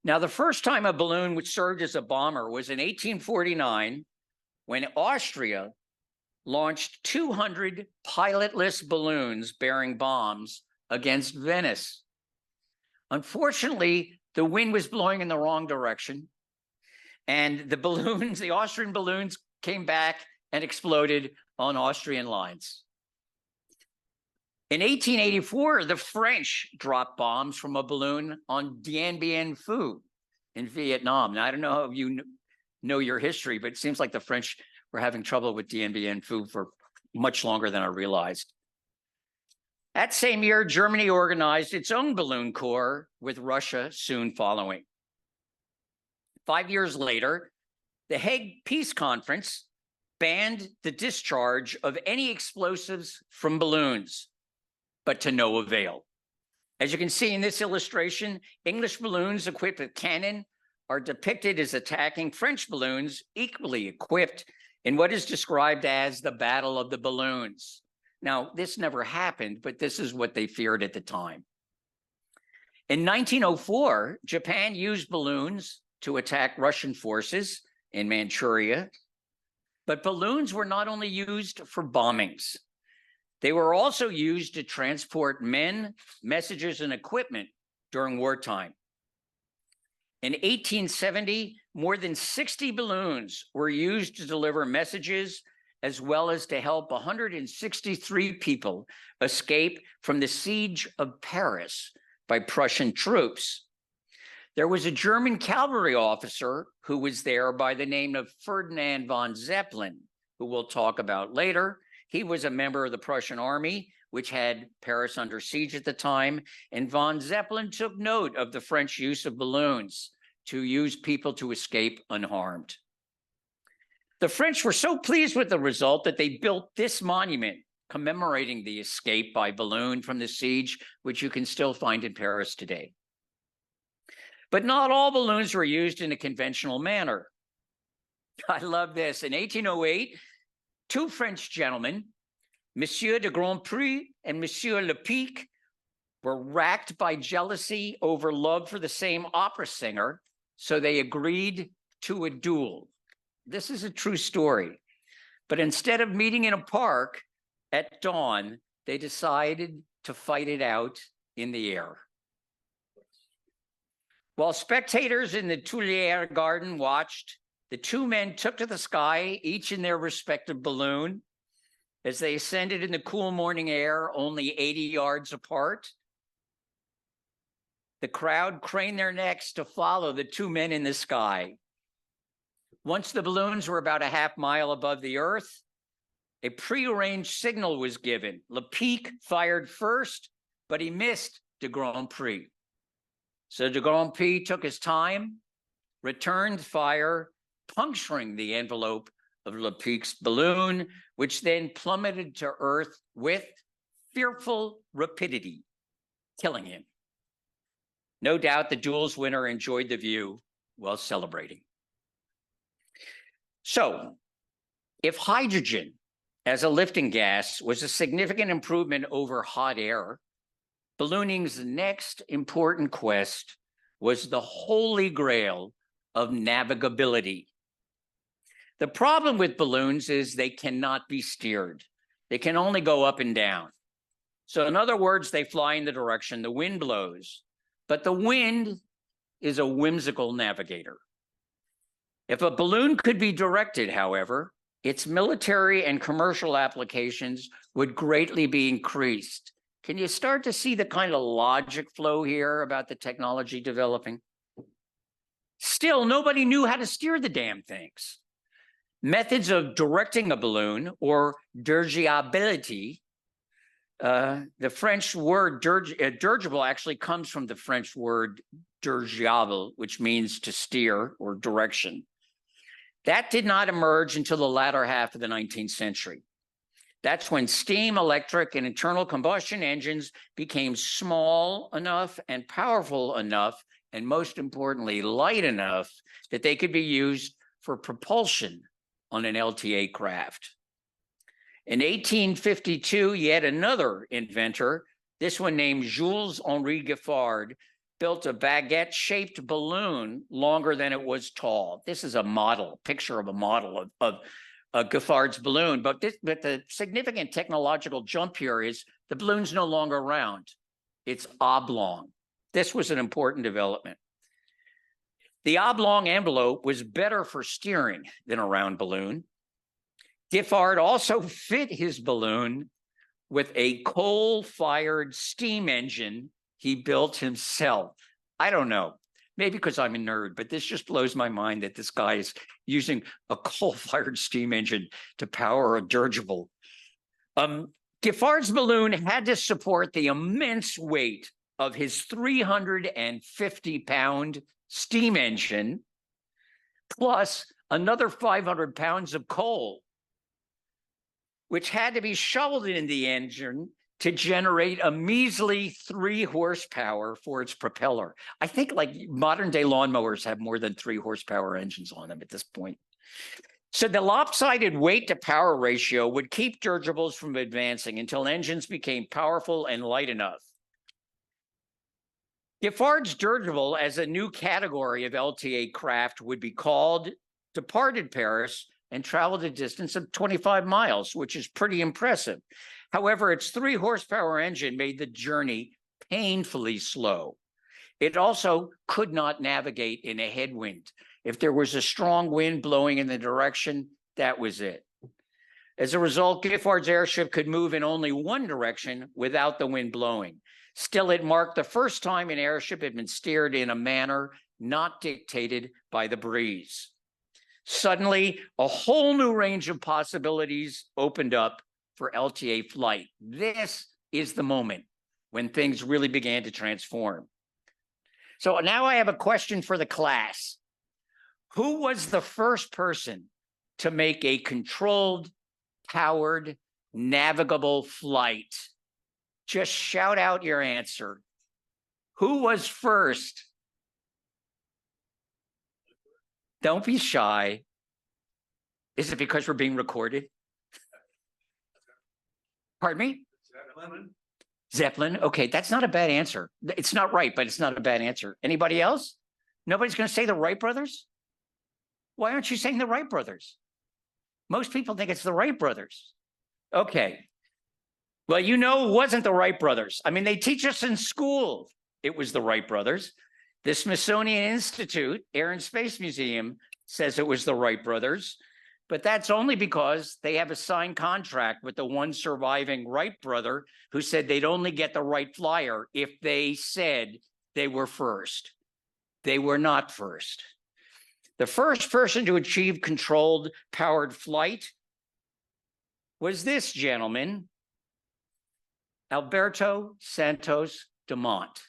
S2: Now, the first time a balloon would serve as a bomber was in 1849, when Austria launched 200 pilotless balloons bearing bombs against Venice. Unfortunately, the wind was blowing in the wrong direction, and the Austrian balloons came back and exploded on Austrian lines. In 1884, the French dropped bombs from a balloon on Dien Bien Phu in Vietnam. Now, I don't know if you know your history, but it seems like the French were having trouble with Dien Bien Phu for much longer than I realized. That same year, Germany organized its own balloon corps, with Russia soon following. 5 years later, the Hague Peace Conference banned the discharge of any explosives from balloons, but to no avail. As you can see in this illustration, English balloons equipped with cannon are depicted as attacking French balloons equally equipped in what is described as the Battle of the Balloons. Now, this never happened, but this is what they feared at the time. In 1904, Japan used balloons to attack Russian forces in Manchuria, but balloons were not only used for bombings. They were also used to transport men, messages, and equipment during wartime. In 1870, more than 60 balloons were used to deliver messages, as well as to help 163 people escape from the siege of Paris by Prussian troops. There was a German cavalry officer who was there by the name of Ferdinand von Zeppelin, who we'll talk about later. He was a member of the Prussian army, which had Paris under siege at the time, and von Zeppelin took note of the French use of balloons to use people to escape unharmed. The French were so pleased with the result that they built this monument commemorating the escape by balloon from the siege, which you can still find in Paris today. But not all balloons were used in a conventional manner. I love this. In 1808, two French gentlemen, Monsieur de Grandpré and Monsieur Lepic, were racked by jealousy over love for the same opera singer, so they agreed to a duel. This is a true story. But instead of meeting in a park at dawn, they decided to fight it out in the air. While spectators in the Tuileries Garden watched, the two men took to the sky, each in their respective balloon. As they ascended in the cool morning air, only 80 yards apart, the crowd craned their necks to follow the two men in the sky. Once the balloons were about a half mile above the earth, a prearranged signal was given. Lepic fired first, but he missed de Grandpré. So de Grandpré took his time, returned fire, puncturing the envelope of Lepic's balloon, which then plummeted to earth with fearful rapidity, killing him. No doubt the duel's winner enjoyed the view while celebrating. So, if hydrogen as a lifting gas was a significant improvement over hot air, ballooning's next important quest was the holy grail of navigability. The problem with balloons is they cannot be steered. They can only go up and down. So in other words, they fly in the direction the wind blows. But the wind is a whimsical navigator. If a balloon could be directed, however, its military and commercial applications would greatly be increased. Can you start to see the kind of logic flow here about the technology developing? Still, nobody knew how to steer the damn things. Methods of directing a balloon, or dirigibility, the French word dirigible actually comes from the French word dirigeable, which means to steer or direction. That did not emerge until the latter half of the 19th century. That's when steam, electric, and internal combustion engines became small enough and powerful enough and most importantly, light enough that they could be used for propulsion on an LTA craft. In 1852, yet another inventor, this one named Jules-Henri Giffard, built a baguette-shaped balloon longer than it was tall. This is a model, picture of a model of Giffard's balloon. But the significant technological jump here is the balloon's no longer round. It's oblong. This was an important development. The oblong envelope was better for steering than a round balloon. Giffard also fit his balloon with a coal-fired steam engine he built himself. I don't know, maybe because I'm a nerd, but this just blows my mind that this guy is using a coal-fired steam engine to power a dirigible. Giffard's balloon had to support the immense weight of his 350-pound steam engine, plus another 500 pounds of coal, which had to be shoveled in the engine to generate a measly 3 horsepower for its propeller. I think like modern day lawnmowers have more than 3 horsepower engines on them at this point. So the lopsided weight to power ratio would keep dirigibles from advancing until engines became powerful and light enough. Giffard's dirigible as a new category of LTA craft would be called, departed Paris, and traveled a distance of 25 miles, which is pretty impressive. However, its 3 horsepower engine made the journey painfully slow. It also could not navigate in a headwind. If there was a strong wind blowing in the direction, that was it. As a result, Giffard's airship could move in only one direction without the wind blowing. Still, it marked the first time an airship had been steered in a manner not dictated by the breeze. Suddenly, a whole new range of possibilities opened up for LTA flight. This is the moment when things really began to transform. So now I have a question for the class. Who was the first person to make a controlled, powered, navigable flight? Just shout out your answer. Who was first? Don't be shy. Is it because we're being recorded? Pardon me? Zeppelin. Okay, that's not a bad answer. It's not right, but it's not a bad answer. Anybody else? Nobody's going to say the Wright brothers? Why aren't you saying the Wright brothers? Most people think it's the Wright brothers. Okay. Well, you know, it wasn't the Wright brothers. I mean, they teach us in school it was the Wright brothers. The Smithsonian Institute, Air and Space Museum, says it was the Wright brothers, but that's only because they have a signed contract with the one surviving Wright brother who said they'd only get the Wright flyer if they said they were first. They were not first. The first person to achieve controlled, powered flight was this gentleman, Alberto Santos Dumont.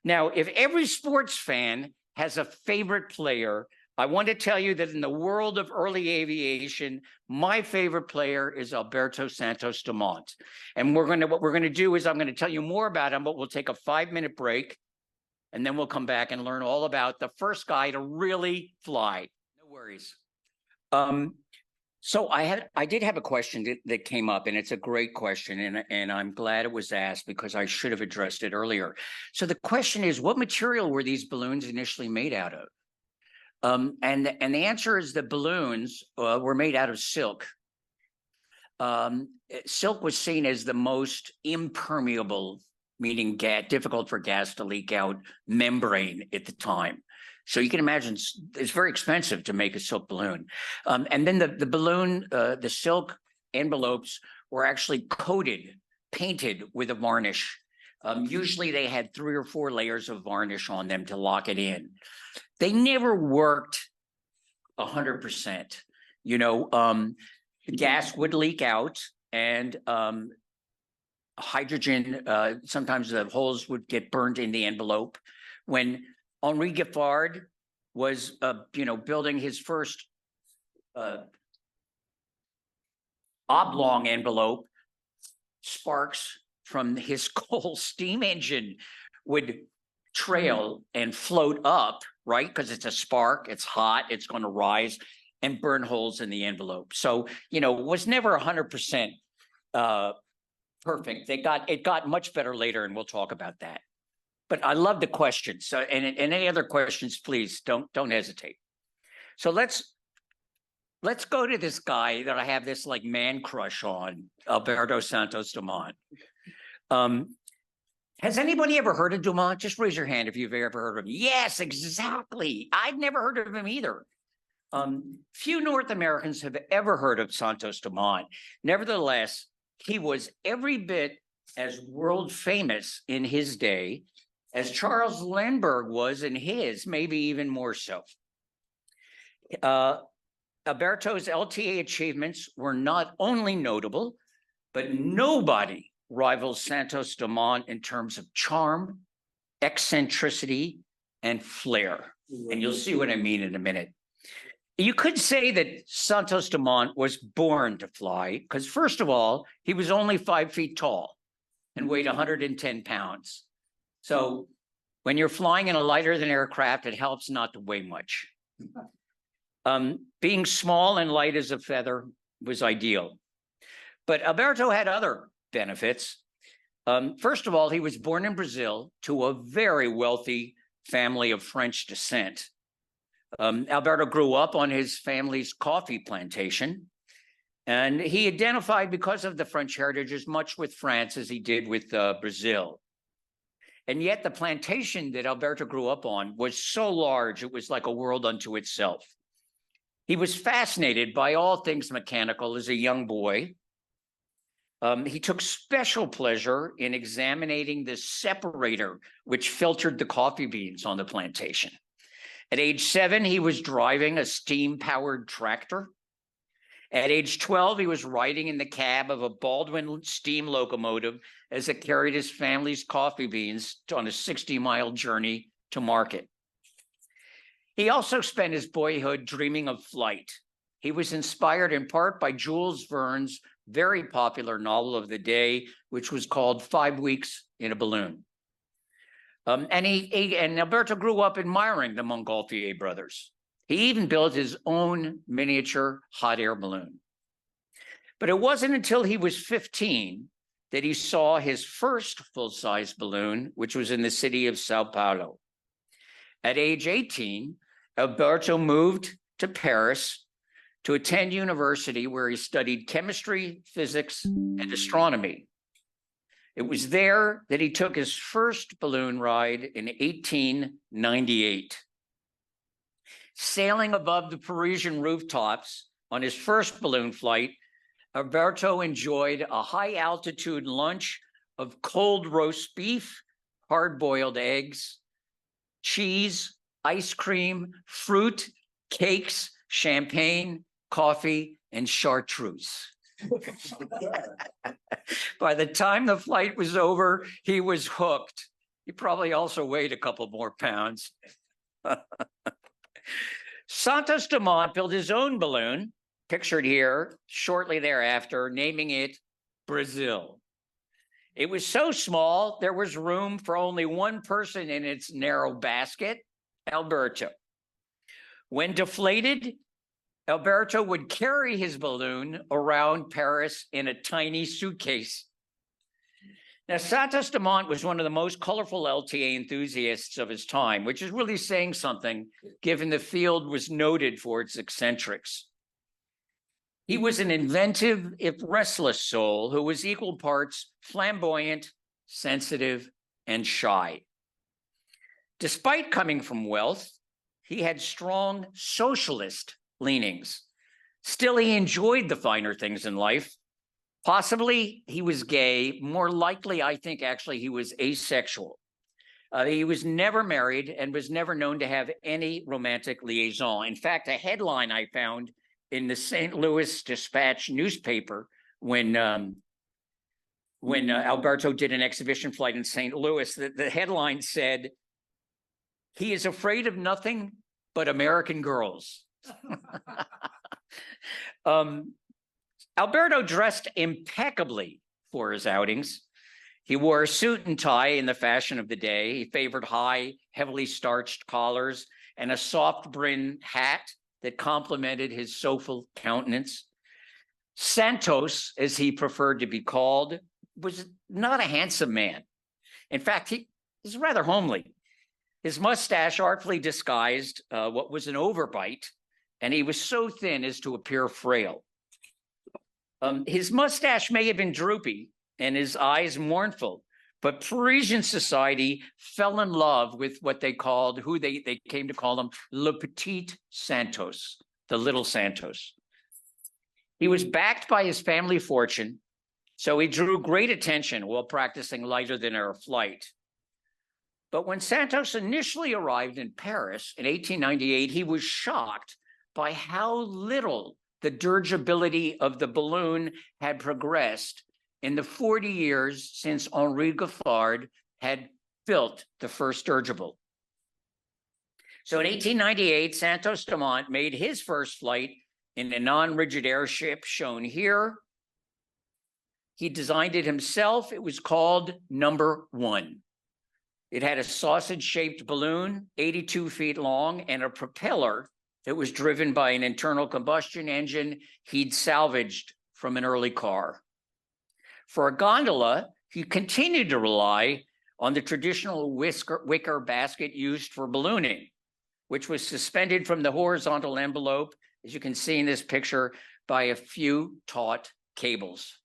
S2: Now, if every sports fan has a favorite player, I want to tell you that in the world of early aviation, my favorite player is Alberto Santos Dumont. And what we're going to do is I'm going to tell you more about him, but we'll take a 5-minute break, and then we'll come back and learn all about the first guy to really fly. No worries. So I did have a question that came up, and it's a great question, and I'm glad it was asked because I should have addressed it earlier. So the question is, what material were these balloons initially made out of? And the answer is the balloons were made out of silk. Silk was seen as the most impermeable, meaning difficult for gas to leak out, membrane at the time. So you can imagine it's very expensive to make a silk balloon. And then the balloon, the silk envelopes were actually painted with a varnish. Usually they had 3 or 4 layers of varnish on them to lock it in. They never worked 100%. You know, gas would leak out, and hydrogen, sometimes the holes would get burned in the envelope. When Henri Giffard was, building his first oblong envelope, sparks from his coal steam engine would trail and float up, right? Because it's a spark, it's hot, it's going to rise and burn holes in the envelope. So, it was never 100% perfect. It got much better later, and we'll talk about that. But I love the questions. So, and any other questions, please don't hesitate. So let's go to this guy that I have this like man crush on, Alberto Santos Dumont. Has anybody ever heard of Dumont? Just raise your hand if you've ever heard of him. Yes, exactly. I've never heard of him either. Few North Americans have ever heard of Santos Dumont. Nevertheless, he was every bit as world famous in his day as Charles Lindbergh was in his, maybe even more so. Alberto's LTA achievements were not only notable, but nobody rivals Santos Dumont in terms of charm, eccentricity, and flair. And you'll see what I mean in a minute. You could say that Santos Dumont was born to fly because, first of all, he was only 5 feet tall and weighed 110 pounds. So when you're flying in a lighter than aircraft, it helps not to weigh much. Being small and light as a feather was ideal. But Alberto had other benefits. First of all, he was born in Brazil to a very wealthy family of French descent. Alberto grew up on his family's coffee plantation, and he identified, because of the French heritage, as much with France as he did with Brazil. And yet the plantation that Alberto grew up on was so large, it was like a world unto itself. He was fascinated by all things mechanical as a young boy. He took special pleasure in examining the separator which filtered the coffee beans on the plantation. At age 7, he was driving a steam-powered tractor. At age 12, he was riding in the cab of a Baldwin steam locomotive as it carried his family's coffee beans on a 60-mile journey to market. He also spent his boyhood dreaming of flight. He was inspired in part by Jules Verne's very popular novel of the day, which was called 5 Weeks in a Balloon. And Alberto grew up admiring the Montgolfier brothers. He even built his own miniature hot air balloon. But it wasn't until he was 15 that he saw his first full-size balloon, which was in the city of Sao Paulo. At age 18, Alberto moved to Paris to attend university, where he studied chemistry, physics, and astronomy. It was there that he took his first balloon ride in 1898. Sailing above the Parisian rooftops on his first balloon flight, Alberto enjoyed a high-altitude lunch of cold roast beef, hard-boiled eggs, cheese, ice cream, fruit, cakes, champagne, coffee, and chartreuse. By the time the flight was over, he was hooked. He probably also weighed a couple more pounds. Santos Dumont built his own balloon, pictured here, shortly thereafter, naming it Brazil. It was so small, there was room for only one person in its narrow basket, Alberto. When deflated, Alberto would carry his balloon around Paris in a tiny suitcase. Now, Santos Dumont was one of the most colorful LTA enthusiasts of his time, which is really saying something, given the field was noted for its eccentrics. He was an inventive, if restless soul, who was equal parts flamboyant, sensitive, and shy. Despite coming from wealth, he had strong socialist leanings. Still, he enjoyed the finer things in life. Possibly he was gay. More likely, I think, actually, he was asexual. He was never married and was never known to have any romantic liaison. In fact, a headline I found in the St. Louis Dispatch newspaper when Alberto did an exhibition flight in St. Louis, the headline said, "He is afraid of nothing but American girls." Alberto dressed impeccably for his outings. He wore a suit and tie in the fashion of the day. He favored high, heavily starched collars and a soft brim hat that complemented his soulful countenance. Santos, as he preferred to be called, was not a handsome man. In fact, he was rather homely. His mustache artfully disguised what was an overbite, and he was so thin as to appear frail. His mustache may have been droopy and his eyes mournful, but Parisian society fell in love with what they called, who they came to call him, Le Petit Santos, the little Santos. He was backed by his family fortune, so he drew great attention while practicing lighter than air flight. But when Santos initially arrived in Paris in 1898, he was shocked by how little the dirigibility of the balloon had progressed in the 40 years since Henri Giffard had built the first dirigible. So in 1898, Santos Dumont made his first flight in a non-rigid airship shown here. He designed it himself. It was called Number 1. It had a sausage-shaped balloon, 82 feet long, and a propeller that was driven by an internal combustion engine he'd salvaged from an early car. For a gondola, he continued to rely on the traditional wicker basket used for ballooning, which was suspended from the horizontal envelope, as you can see in this picture, by a few taut cables.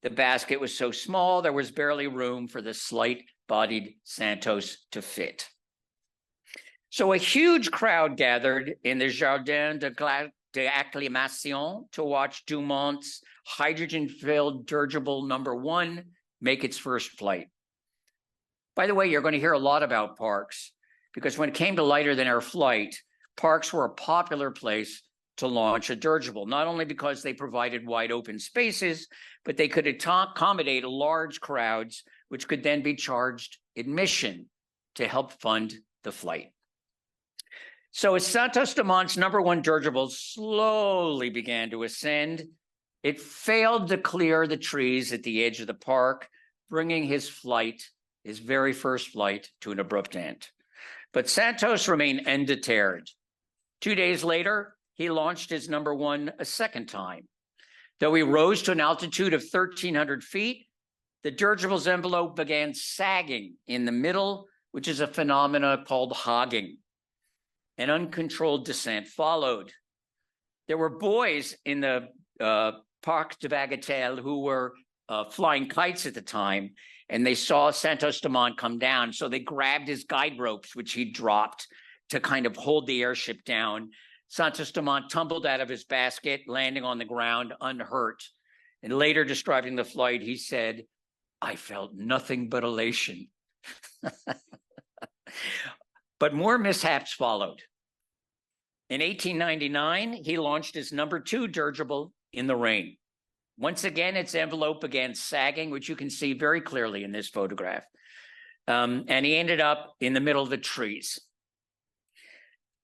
S2: The basket was so small, there was barely room for the slight-bodied Santos to fit. So a huge crowd gathered in the Jardin d'Acclimation to watch Dumont's hydrogen-filled dirigible Number 1 make its first flight. By the way, you're going to hear a lot about parks, because when it came to lighter than air flight, parks were a popular place to launch a dirigible, not only because they provided wide open spaces, but they could accommodate large crowds, which could then be charged admission to help fund the flight. So as Santos Dumont's Number 1 dirigible slowly began to ascend, it failed to clear the trees at the edge of the park, bringing his very first flight, to an abrupt end. But Santos remained undeterred. 2 days later, he launched his Number 1 a second time. Though he rose to an altitude of 1,300 feet, the dirigible's envelope began sagging in the middle, which is a phenomena called hogging. An uncontrolled descent followed. There were boys in the Parc de Bagatelle who were flying kites at the time, and they saw Santos Dumont come down, so they grabbed his guide ropes, which he dropped, to kind of hold the airship down. Santos Dumont tumbled out of his basket, landing on the ground unhurt. And later describing the flight, he said, "I felt nothing but elation." But more mishaps followed. In 1899, he launched his Number 2 dirigible in the rain. Once again, its envelope began sagging, which you can see very clearly in this photograph. And he ended up in the middle of the trees.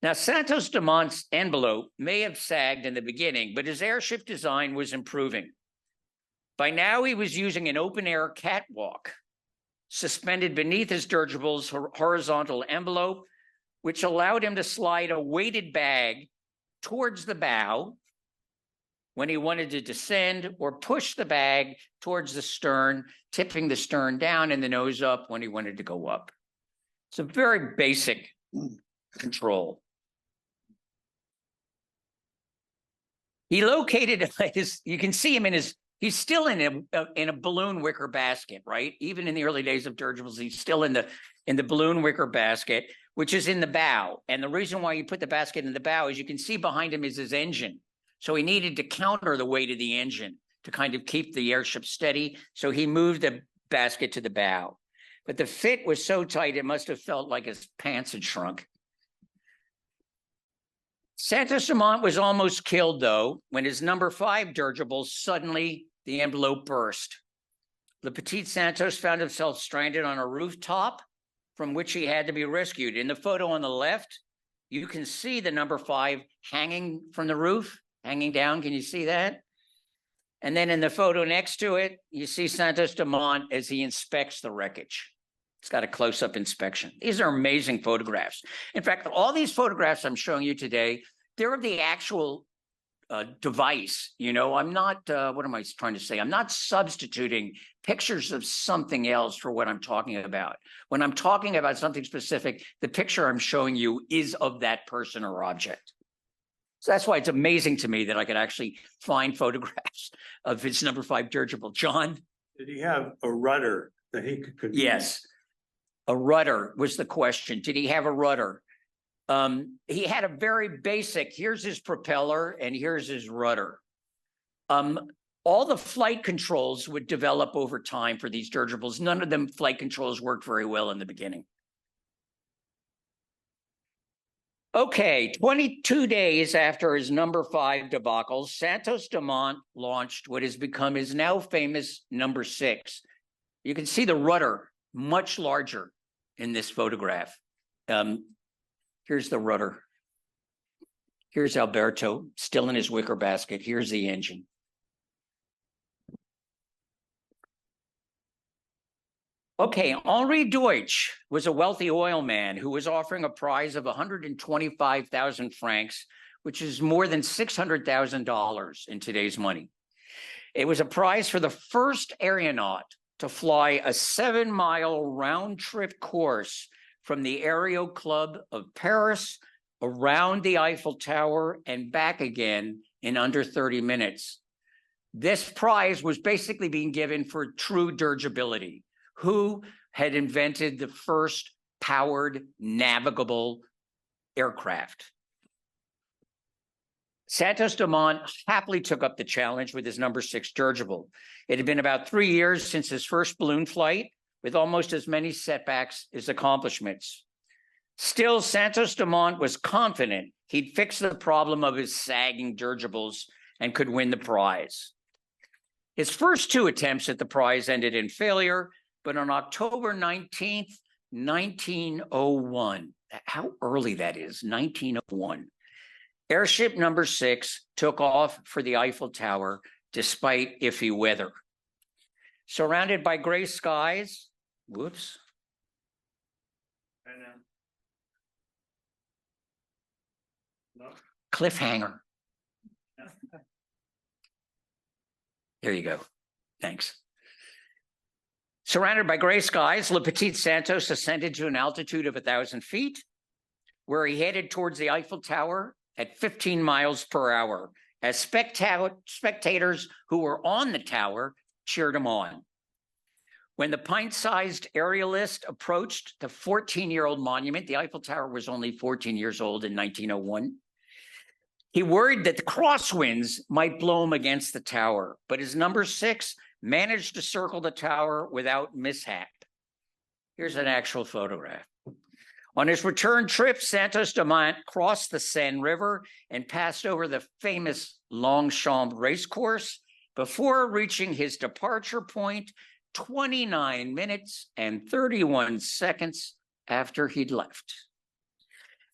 S2: Now, Santos Dumont's envelope may have sagged in the beginning, but his airship design was improving. By now, he was using an open-air catwalk suspended beneath his dirigible's horizontal envelope, which allowed him to slide a weighted bag towards the bow when he wanted to descend, or push the bag towards the stern, tipping the stern down and the nose up when he wanted to go up. It's a very basic control. He located you can see him he's still in a balloon wicker basket, right? Even in the early days of dirigibles, he's still in the balloon wicker basket, which is in the bow. And the reason why you put the basket in the bow is you can see behind him is his engine. So he needed to counter the weight of the engine to kind of keep the airship steady. So he moved the basket to the bow. But the fit was so tight, it must have felt like his pants had shrunk. Santos Dumont was almost killed, though, when his Number 5 dirigible suddenly, the envelope burst. Le Petit Santos found himself stranded on a rooftop from which he had to be rescued. In the photo on the left, you can see the Number 5 hanging from the roof, hanging down. Can you see that? And then in the photo next to it, you see Santos Dumont as he inspects the wreckage. It's got a close-up inspection. These are amazing photographs. In fact, all these photographs I'm showing you today, they're the actual device. You know, I'm not, what am I trying to say? I'm not substituting pictures of something else for what I'm talking about. When I'm talking about something specific, the picture I'm showing you is of that person or object. So that's why it's amazing to me that I could actually find photographs of his number 5 dirigible. John?
S3: Did he have a rudder that he could control?
S2: Yes. A rudder was the question. Did he have a rudder? He had a very basic, here's his propeller and here's his rudder. All the flight controls would develop over time for these dirigibles. None of them flight controls worked very well in the beginning. Okay, 22 days after his number 5 debacle, Santos Dumont launched what has become his now famous number 6. You can see the rudder much larger in this photograph. Here's the rudder. Here's Alberto, still in his wicker basket. Here's the engine. Okay, Henri Deutsch was a wealthy oil man who was offering a prize of 125,000 francs, which is more than $600,000 in today's money. It was a prize for the first aeronaut to fly a 7-mile round-trip course from the Aero Club of Paris around the Eiffel Tower and back again in under 30 minutes. This prize was basically being given for true dirigibility. Who had invented the first powered navigable aircraft? Santos Dumont happily took up the challenge with his number 6 dirigible. It had been about 3 years since his first balloon flight, with almost as many setbacks as accomplishments. Still, Santos Dumont was confident he'd fix the problem of his sagging dirigibles and could win the prize. His first 2 attempts at the prize ended in failure, but on October 19th, 1901, how early that is, 1901, airship number 6 took off for the Eiffel Tower despite iffy weather. Surrounded by gray skies, whoops.
S3: No.
S2: Cliffhanger. There you go. Thanks. Surrounded by gray skies, Le Petit Santos ascended to an altitude of 1,000 feet, where he headed towards the Eiffel Tower at 15 miles per hour, as spectators who were on the tower cheered him on. When the pint-sized aerialist approached the 14-year-old monument, the Eiffel Tower was only 14 years old in 1901, he worried that the crosswinds might blow him against the tower, but his number 6 managed to circle the tower without mishap. Here's an actual photograph. On his return trip, Santos Dumont crossed the Seine River and passed over the famous Longchamp racecourse before reaching his departure point 29 minutes and 31 seconds after he'd left.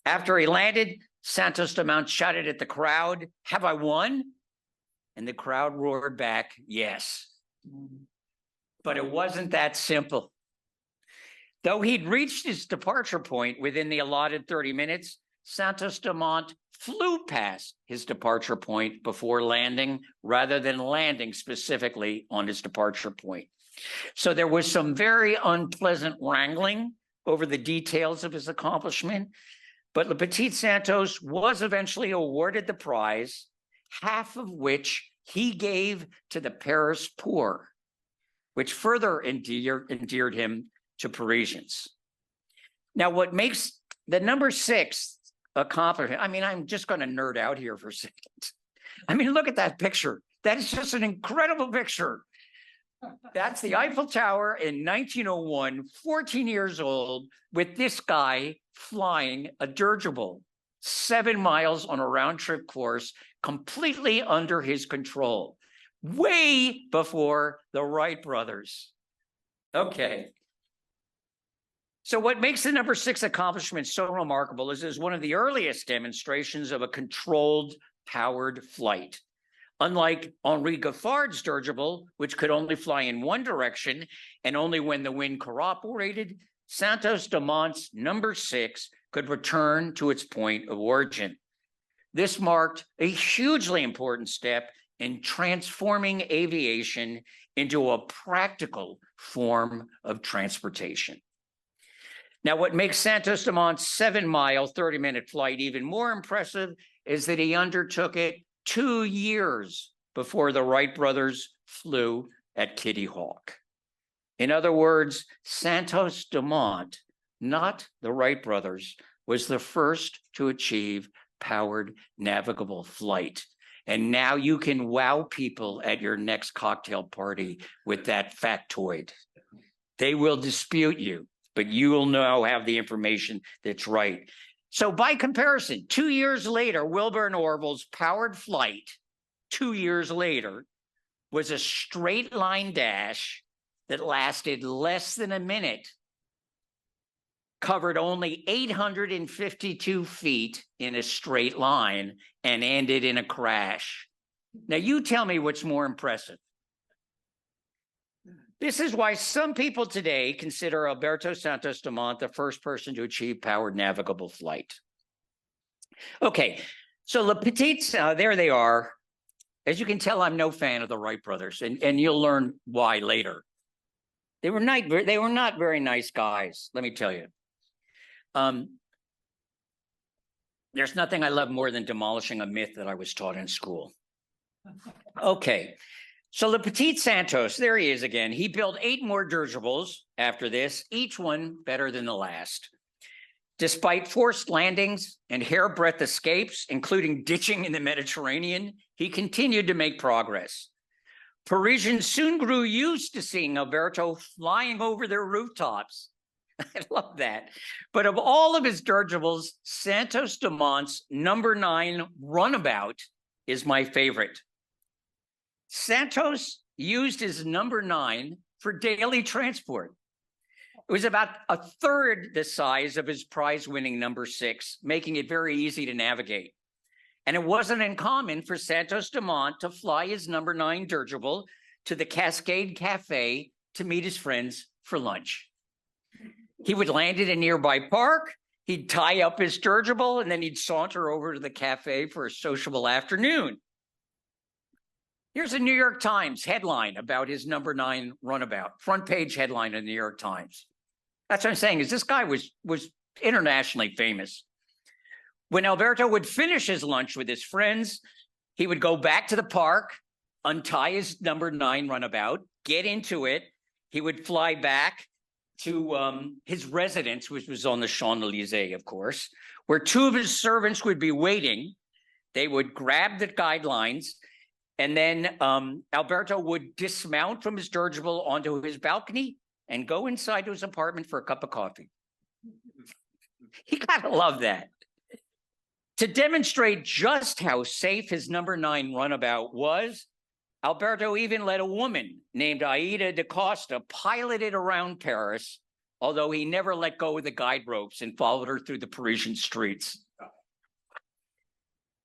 S2: After he landed, Santos Dumont shouted at the crowd, "Have I won?" And the crowd roared back, "Yes." But it wasn't that simple. Though he'd reached his departure point within the allotted 30 minutes, Santos Dumont flew past his departure point before landing, rather than landing specifically on his departure point. So there was some very unpleasant wrangling over the details of his accomplishment, but Le Petit Santos was eventually awarded the prize, half of which he gave to the Paris poor, which further endeared him to Parisians. Now, what makes the number 6 accomplishment, I mean, I'm just going to nerd out here for a second. I mean, look at that picture. That is just an incredible picture. That's the Eiffel Tower in 1901, 14 years old, with this guy flying a dirigible 7 miles on a round-trip course, completely under his control, way before the Wright brothers. Okay. So what makes the number 6 accomplishment so remarkable is one of the earliest demonstrations of a controlled, powered flight. Unlike Henri Gaffard's dirigible, which could only fly in one direction and only when the wind cooperated, Santos Dumont's number 6 could return to its point of origin. This marked a hugely important step in transforming aviation into a practical form of transportation. Now, what makes Santos Dumont's 7-mile, 30-minute flight even more impressive is that he undertook it 2 years before the Wright brothers flew at Kitty Hawk. In other words, Santos Dumont, not the Wright brothers, was the first to achieve powered navigable flight. And now you can wow people at your next cocktail party with that factoid. They will dispute you, but you will now have the information that's right. So by comparison, 2 years later, Wilbur and Orville's powered flight, 2 years later, was a straight line dash that lasted less than a minute, covered only 852 feet in a straight line, and ended in a crash. Now you tell me what's more impressive. This is why some people today consider Alberto Santos Dumont the first person to achieve powered navigable flight. Okay, so Le Petits, there they are. As you can tell, I'm no fan of the Wright brothers, and you'll learn why later. They were not very nice guys, let me tell you. There's nothing I love more than demolishing a myth that I was taught in school. Okay. So Le Petit Santos, there he is again. He built 8 more dirigibles after this, each one better than the last. Despite forced landings and hairbreadth escapes, including ditching in the Mediterranean, he continued to make progress. Parisians soon grew used to seeing Alberto flying over their rooftops. I love that. But of all of his dirigibles, Santos Dumont's number 9 runabout is my favorite. Santos used his number 9 for daily transport. It was about a third the size of his prize-winning number 6, making it very easy to navigate. And it wasn't uncommon for Santos Dumont to fly his number 9 dirigible to the Cascade Cafe to meet his friends for lunch. He would land at a nearby park, he'd tie up his dirigible, and then he'd saunter over to the cafe for a sociable afternoon. Here's a New York Times headline about his number 9 runabout, front page headline in the New York Times. That's what I'm saying, is this guy was internationally famous. When Alberto would finish his lunch with his friends, he would go back to the park, untie his number 9 runabout, get into it. He would fly back to his residence, which was on the Champs-Élysées, of course, where 2 of his servants would be waiting. They would grab the guidelines, and then Alberto would dismount from his dirigible onto his balcony and go inside to his apartment for a cup of coffee. You gotta love that. To demonstrate just how safe his number 9 runabout was, Alberto even let a woman named Aida da Costa pilot it around Paris, although he never let go of the guide ropes and followed her through the Parisian streets.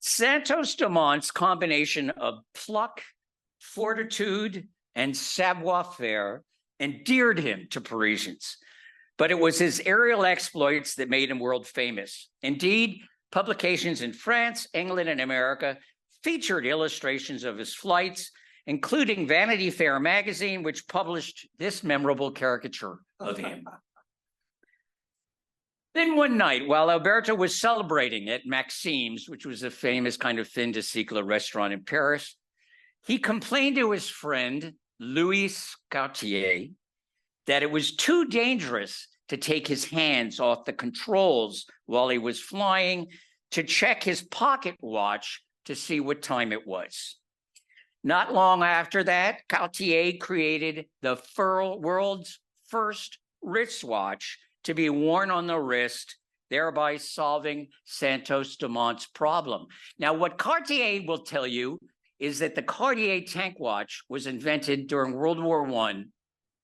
S2: Santos Dumont's combination of pluck, fortitude, and savoir-faire endeared him to Parisians, but it was his aerial exploits that made him world famous. Indeed, publications in France, England, and America featured illustrations of his flights, including Vanity Fair magazine, which published this memorable caricature of him. Then one night, while Alberto was celebrating at Maxime's, which was a famous kind of fin de siècle restaurant in Paris, he complained to his friend, Louis Cartier, that it was too dangerous to take his hands off the controls while he was flying to check his pocket watch to see what time it was. Not long after that, Cartier created the world's first wristwatch to be worn on the wrist, thereby solving Santos Dumont's problem. Now, what Cartier will tell you is that the Cartier tank watch was invented during World War I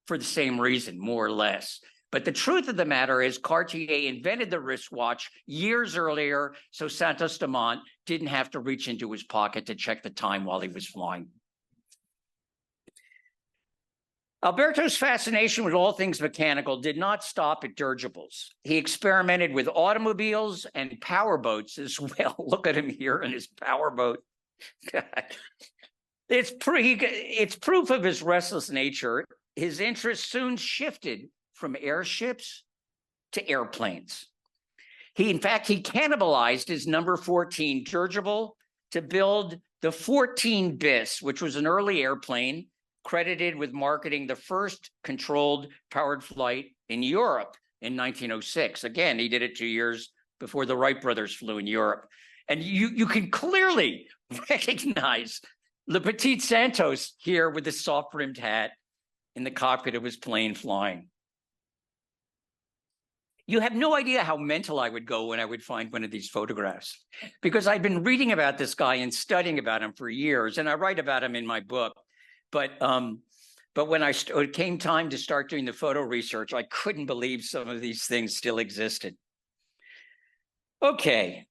S2: for the same reason, more or less. But the truth of the matter is Cartier invented the wristwatch years earlier, so Santos Dumont didn't have to reach into his pocket to check the time while he was flying. Alberto's fascination with all things mechanical did not stop at dirigibles. He experimented with automobiles and powerboats as well. Look at him here in his powerboat. It's proof of his restless nature. His interest soon shifted from airships to airplanes. In fact, he cannibalized his number 14 dirigible to build the 14 bis, which was an early airplane credited with marketing the first controlled powered flight in Europe in 1906. Again, he did it 2 years before the Wright brothers flew in Europe. And you can clearly recognize Le Petit Santos here with his soft-brimmed hat in the cockpit of his plane flying. You have no idea how mental I would go when I would find one of these photographs, because I've been reading about this guy and studying about him for years, and I write about him in my book. But when it came time to start doing the photo research, I couldn't believe some of these things still existed. Okay.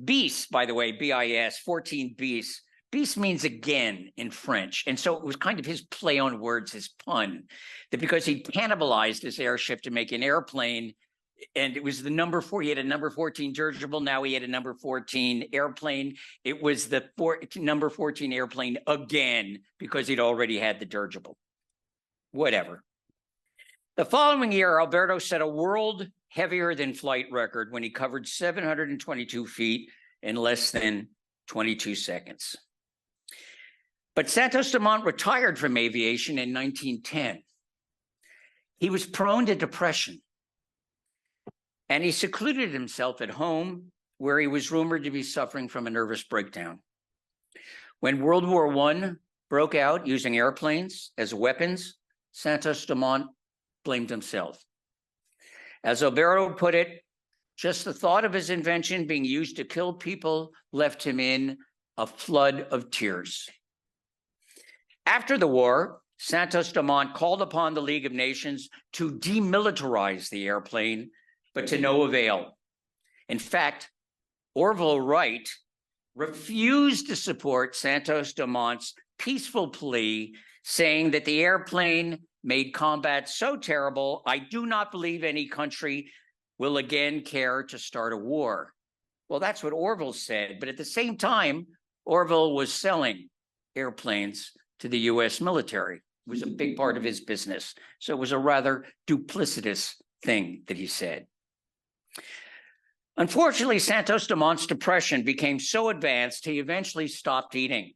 S2: Bis, by the way, BIS, 14 bis. Bis means again in French. And so it was kind of his play on words, his pun, that because he cannibalized his airship to make an airplane, and it was the number 4, he had a number 14 dirigible, now he had a number 14 airplane. It was the number 14 airplane again, because he'd already had the dirigible. Whatever. The following year, Alberto set a world heavier than flight record when he covered 722 feet in less than 22 seconds. But Santos Dumont retired from aviation in 1910. He was prone to depression, and he secluded himself at home, where he was rumored to be suffering from a nervous breakdown. When World War I broke out using airplanes as weapons, Santos Dumont blamed himself. As Alberto put it, just the thought of his invention being used to kill people left him in a flood of tears. After the war, Santos Dumont called upon the League of Nations to demilitarize the airplane, but to no avail. In fact, Orville Wright refused to support Santos Dumont's peaceful plea, saying that the airplane made combat so terrible, I do not believe any country will again care to start a war. Well, that's what Orville said, but at the same time, Orville was selling airplanes to the US military. It was a big part of his business. So it was a rather duplicitous thing that he said. Unfortunately, Santos Dumont's depression became so advanced, he eventually stopped eating.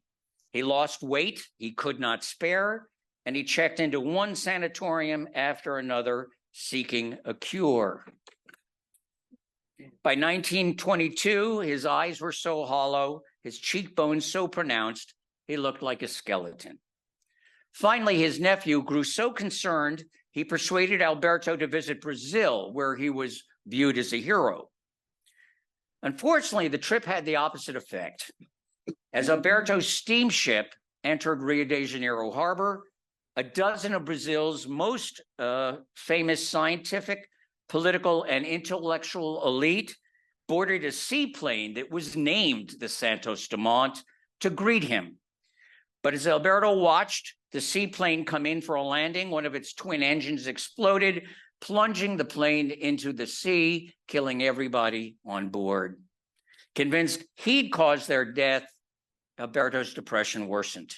S2: He lost weight he could not spare, and he checked into one sanatorium after another seeking a cure. By 1922, his eyes were so hollow, his cheekbones so pronounced, he looked like a skeleton. Finally, his nephew grew so concerned, he persuaded Alberto to visit Brazil, where he was viewed as a hero. Unfortunately, the trip had the opposite effect. As Alberto's steamship entered Rio de Janeiro harbor, a dozen of Brazil's most famous scientific, political, and intellectual elite boarded a seaplane that was named the Santos Dumont to greet him. But as Alberto watched the seaplane come in for a landing, one of its twin engines exploded, plunging the plane into the sea, killing everybody on board. Convinced he'd caused their death, Alberto's depression worsened.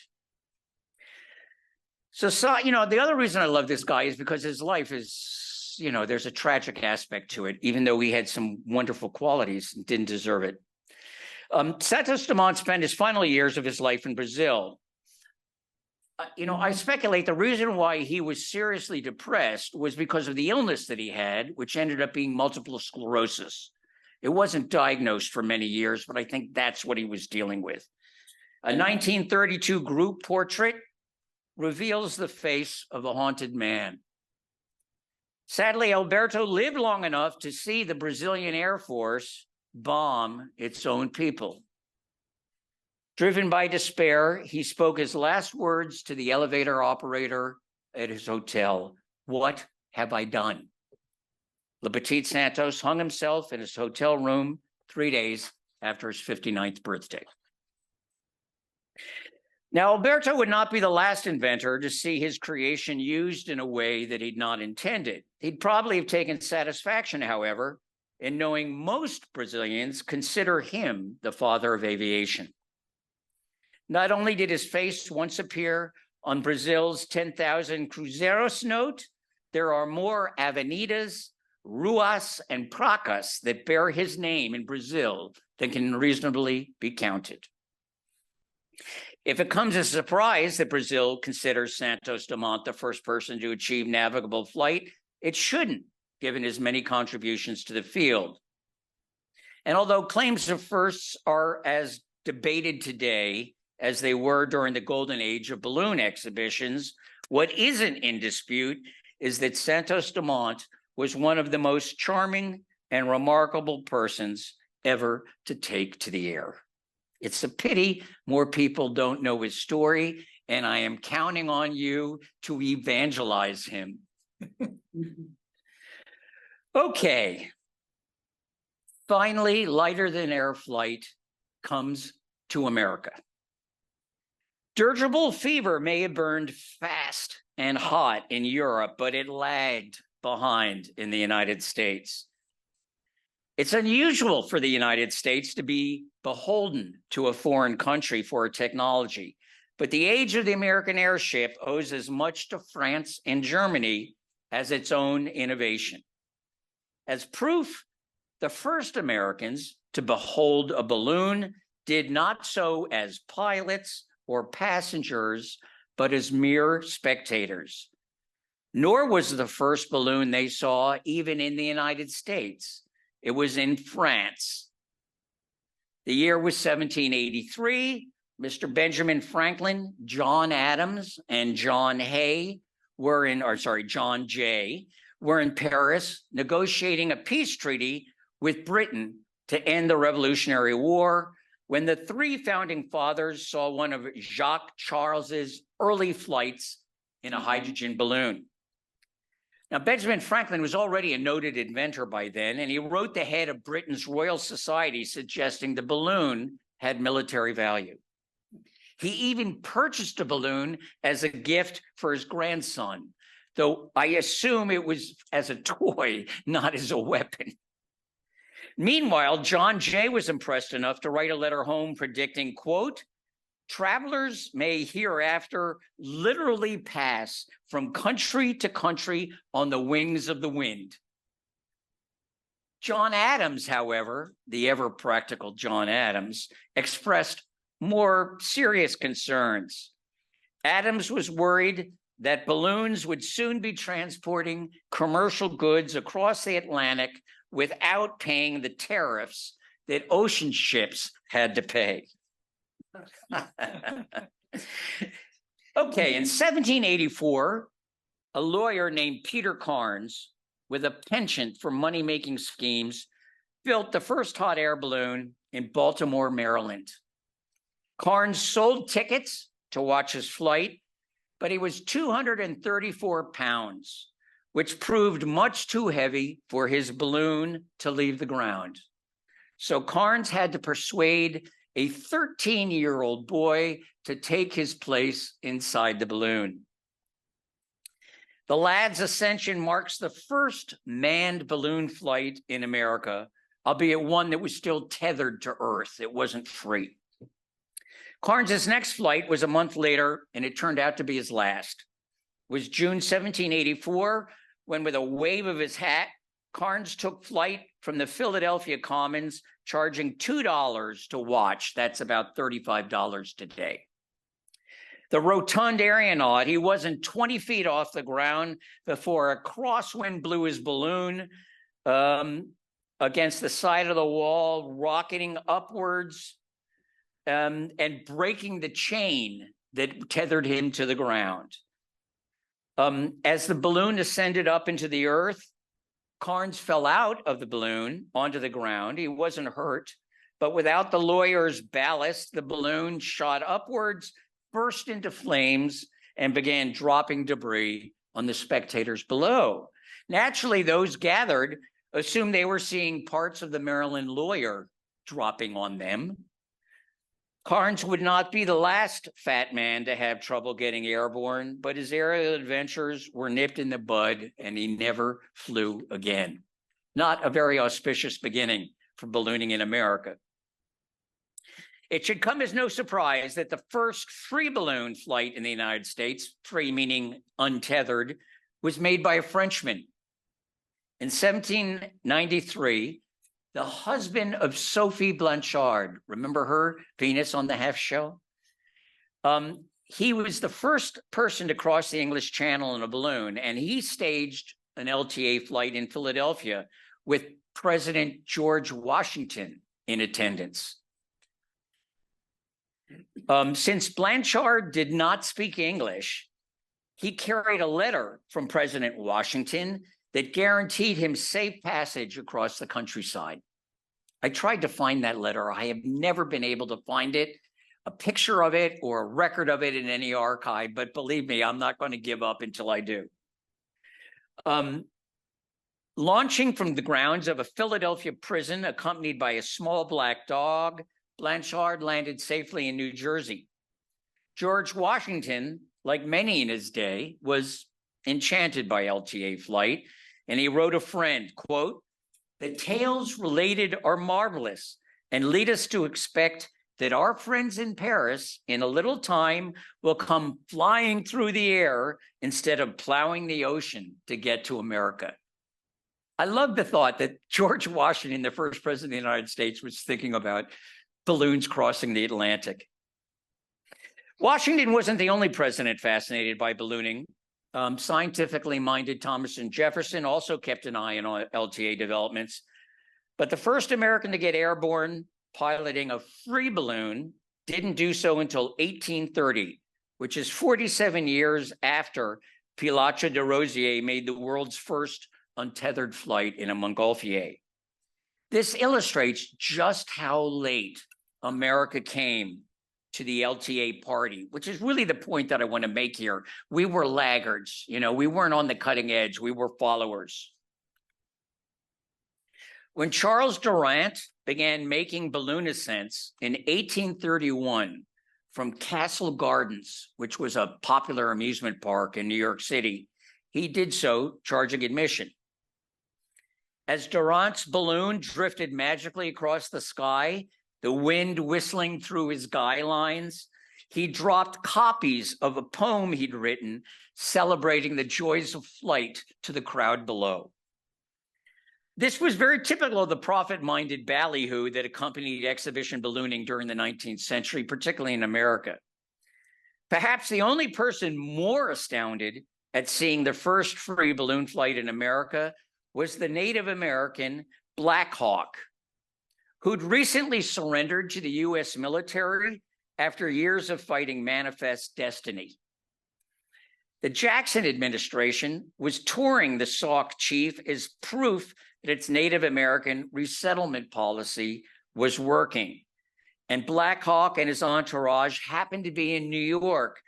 S2: So, the other reason I love this guy is because his life is, there's a tragic aspect to it, even though he had some wonderful qualities and didn't deserve it. Santos Dumont spent his final years of his life in Brazil. I speculate the reason why he was seriously depressed was because of the illness that he had, which ended up being multiple sclerosis. It wasn't diagnosed for many years, but I think that's what he was dealing with. A 1932 group portrait reveals the face of a haunted man. Sadly, Alberto lived long enough to see the Brazilian Air Force bomb its own people. Driven by despair, he spoke his last words to the elevator operator at his hotel. What have I done? Le Petit Santos hung himself in his hotel room 3 days after his 59th birthday. Now, Alberto would not be the last inventor to see his creation used in a way that he'd not intended. He'd probably have taken satisfaction, however, in knowing most Brazilians consider him the father of aviation. Not only did his face once appear on Brazil's 10,000 Cruzeiros note, there are more avenidas, ruas, and placas that bear his name in Brazil than can reasonably be counted. If it comes as a surprise that Brazil considers Santos Dumont the first person to achieve navigable flight, it shouldn't, given his many contributions to the field. And although claims of firsts are as debated today as they were during the golden age of balloon exhibitions, what isn't in dispute is that Santos Dumont was one of the most charming and remarkable persons ever to take to the air. It's a pity more people don't know his story, and I am counting on you to evangelize him. Okay. Finally, lighter than air flight comes to America. Dirigible fever may have burned fast and hot in Europe, but it lagged behind in the United States. It's unusual for the United States to be beholden to a foreign country for technology, but the age of the American airship owes as much to France and Germany as its own innovation. As proof, the first Americans to behold a balloon did not so as pilots or passengers, but as mere spectators. Nor was the first balloon they saw even in the United States. It was in France. The year was 1783. Mr. Benjamin Franklin, John Adams, and John Jay were in Paris negotiating a peace treaty with Britain to end the Revolutionary War when the three founding fathers saw one of Jacques Charles's early flights in a hydrogen balloon. Now, Benjamin Franklin was already a noted inventor by then, and he wrote the head of Britain's Royal Society suggesting the balloon had military value. He even purchased a balloon as a gift for his grandson, though I assume it was as a toy, not as a weapon. Meanwhile, John Jay was impressed enough to write a letter home predicting, quote, "Travelers may hereafter literally pass from country to country on the wings of the wind." John Adams, however, the ever-practical John Adams, expressed more serious concerns. Adams was worried that balloons would soon be transporting commercial goods across the Atlantic without paying the tariffs that ocean ships had to pay. Okay, in 1784, a lawyer named Peter Carnes, with a penchant for money-making schemes, built the first hot air balloon in Baltimore, Maryland. Carnes sold tickets to watch his flight, but he was 234 pounds, which proved much too heavy for his balloon to leave the ground. So Carnes had to persuade a 13-year-old boy to take his place inside the balloon. The lad's ascension marks the first manned balloon flight in America, albeit one that was still tethered to Earth. It wasn't free. Carnes's next flight was a month later, and it turned out to be his last. It was June 1784, when with a wave of his hat, Carnes took flight from the Philadelphia Commons, charging $2 to watch. That's about $35 today. The rotund aeronaut, he wasn't 20 feet off the ground before a crosswind blew his balloon against the side of the wall, rocketing upwards and breaking the chain that tethered him to the ground. As the balloon ascended up into the earth, Carnes fell out of the balloon onto the ground. He wasn't hurt, but without the lawyer's ballast, the balloon shot upwards, burst into flames, and began dropping debris on the spectators below. Naturally, those gathered assumed they were seeing parts of the Maryland lawyer dropping on them. Carnes would not be the last fat man to have trouble getting airborne, but his aerial adventures were nipped in the bud and he never flew again. Not a very auspicious beginning for ballooning in America. It should come as no surprise that the first free balloon flight in the United States, free meaning untethered, was made by a Frenchman. In 1793, the husband of Sophie Blanchard, remember her, Venus on the half shell? He was the first person to cross the English Channel in a balloon, and he staged an LTA flight in Philadelphia with President George Washington in attendance. Since Blanchard did not speak English, he carried a letter from President Washington that guaranteed him safe passage across the countryside. I tried to find that letter. I have never been able to find it, a picture of it or a record of it in any archive, but believe me, I'm not going to give up until I do. Launching from the grounds of a Philadelphia prison accompanied by a small black dog, Blanchard landed safely in New Jersey. George Washington, like many in his day, was enchanted by LTA flight, and he wrote a friend, quote, "The tales related are marvelous and lead us to expect that our friends in Paris in a little time will come flying through the air instead of plowing the ocean to get to America." I love the thought that George Washington, the first president of the United States, was thinking about balloons crossing the Atlantic. Washington wasn't the only president fascinated by ballooning. Scientifically minded Thomas and Jefferson also kept an eye on LTA developments. But the first American to get airborne piloting a free balloon didn't do so until 1830, which is 47 years after Pilato de Rosier made the world's first untethered flight in a Montgolfier. This illustrates just how late America came to the LTA party, which is really the point that I want to make here. We were laggards, we weren't on the cutting edge, we were followers. When Charles Durant began making balloon ascents in 1831 from Castle Gardens, which was a popular amusement park in New York City, he did so charging admission. As Durant's balloon drifted magically across the sky, the wind whistling through his guy lines, he dropped copies of a poem he'd written celebrating the joys of flight to the crowd below. This was very typical of the profit-minded ballyhoo that accompanied exhibition ballooning during the 19th century, particularly in America. Perhaps the only person more astounded at seeing the first free balloon flight in America was the Native American Black Hawk, who'd recently surrendered to the US military after years of fighting manifest destiny. The Jackson administration was touring the Sauk chief as proof that its Native American resettlement policy was working. And Black Hawk and his entourage happened to be in New York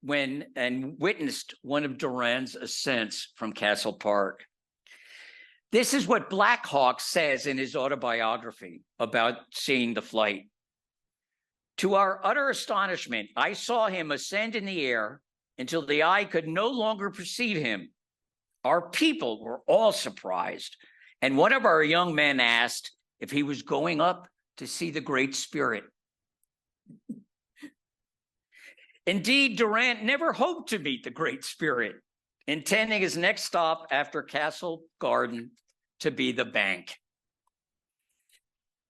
S2: and witnessed one of Durand's ascents from Castle Park. This is what Black Hawk says in his autobiography about seeing the flight. "To our utter astonishment, I saw him ascend in the air until the eye could no longer perceive him. Our people were all surprised, and one of our young men asked if he was going up to see the Great Spirit." Indeed, Durant never hoped to meet the Great Spirit, intending his next stop after Castle Garden to be the bank.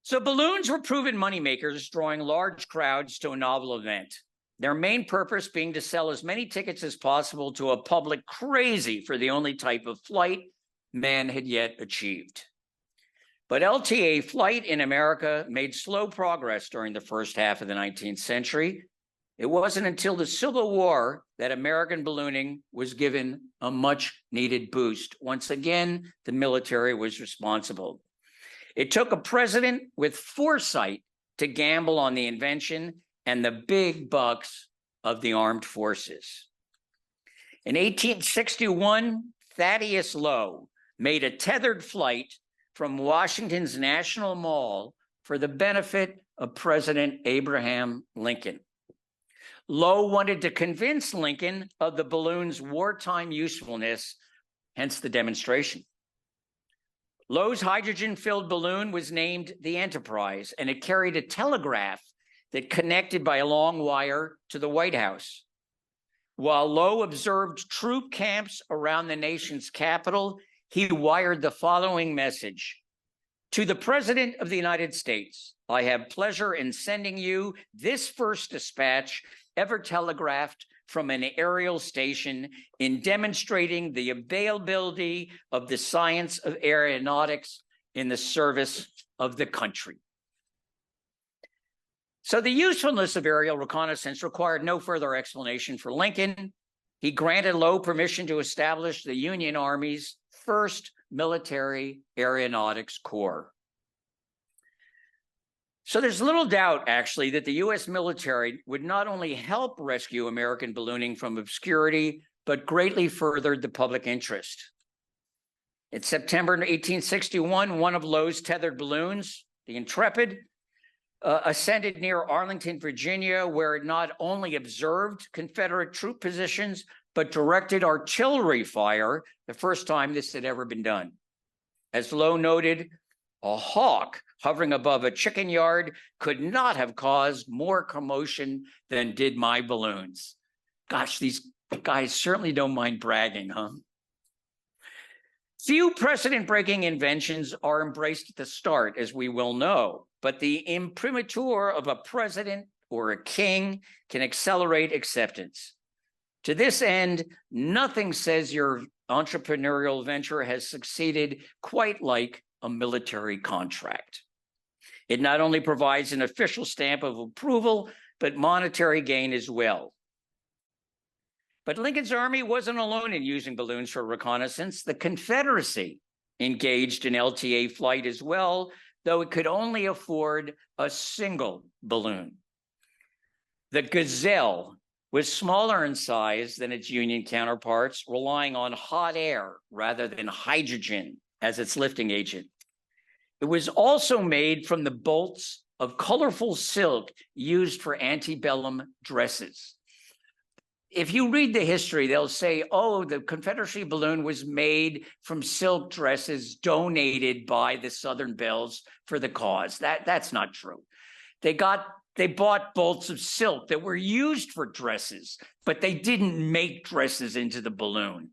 S2: So balloons were proven moneymakers, drawing large crowds to a novel event. Their main purpose being to sell as many tickets as possible to a public crazy for the only type of flight man had yet achieved. But LTA flight in America made slow progress during the first half of the 19th century. It wasn't until the Civil War that American ballooning was given a much needed boost. Once again, the military was responsible. It took a president with foresight to gamble on the invention and the big bucks of the armed forces. In 1861, Thaddeus Lowe made a tethered flight from Washington's National Mall for the benefit of President Abraham Lincoln. Lowe wanted to convince Lincoln of the balloon's wartime usefulness, hence the demonstration. Lowe's hydrogen-filled balloon was named the Enterprise, and it carried a telegraph that connected by a long wire to the White House. While Lowe observed troop camps around the nation's capital, he wired the following message: "To the President of the United States, I have pleasure in sending you this first dispatch ever telegraphed from an aerial station in demonstrating the availability of the science of aeronautics in the service of the country." So the usefulness of aerial reconnaissance required no further explanation for Lincoln. He granted Lowe permission to establish the Union Army's first military aeronautics corps. So there's little doubt, actually, that the US military would not only help rescue American ballooning from obscurity, but greatly furthered the public interest. In September 1861, one of Lowe's tethered balloons, the Intrepid, ascended near Arlington, Virginia, where it not only observed Confederate troop positions, but directed artillery fire, the first time this had ever been done. As Lowe noted, a hawk hovering above a chicken yard could not have caused more commotion than did my balloons. Gosh, these guys certainly don't mind bragging, huh? Few precedent-breaking inventions are embraced at the start, as we will know, but the imprimatur of a president or a king can accelerate acceptance. To this end, nothing says your entrepreneurial venture has succeeded quite like a military contract. It not only provides an official stamp of approval, but monetary gain as well. But Lincoln's army wasn't alone in using balloons for reconnaissance. The Confederacy engaged in LTA flight as well, though it could only afford a single balloon. The Gazelle was smaller in size than its Union counterparts, relying on hot air rather than hydrogen as its lifting agent. It was also made from the bolts of colorful silk used for antebellum dresses. If you read the history, they'll say, oh, the Confederacy balloon was made from silk dresses donated by the Southern Belles for the cause. That's not true. They bought bolts of silk that were used for dresses, but they didn't make dresses into the balloon.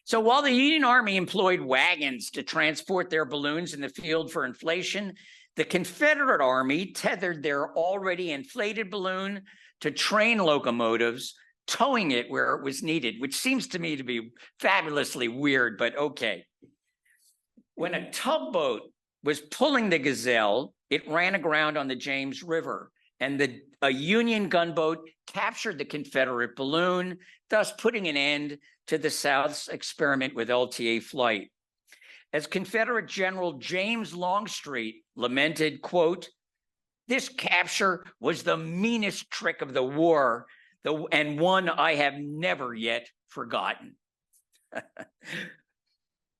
S2: So while the Union Army employed wagons to transport their balloons in the field for inflation, the Confederate Army tethered their already inflated balloon to train locomotives, towing it where it was needed, which seems to me to be fabulously weird, but okay. When a tugboat was pulling the Gazelle, it ran aground on the James River, and a Union gunboat captured the Confederate balloon, thus putting an end to the South's experiment with LTA flight. As Confederate General James Longstreet lamented, quote, "This capture was the meanest trick of the war, and one I have never yet forgotten."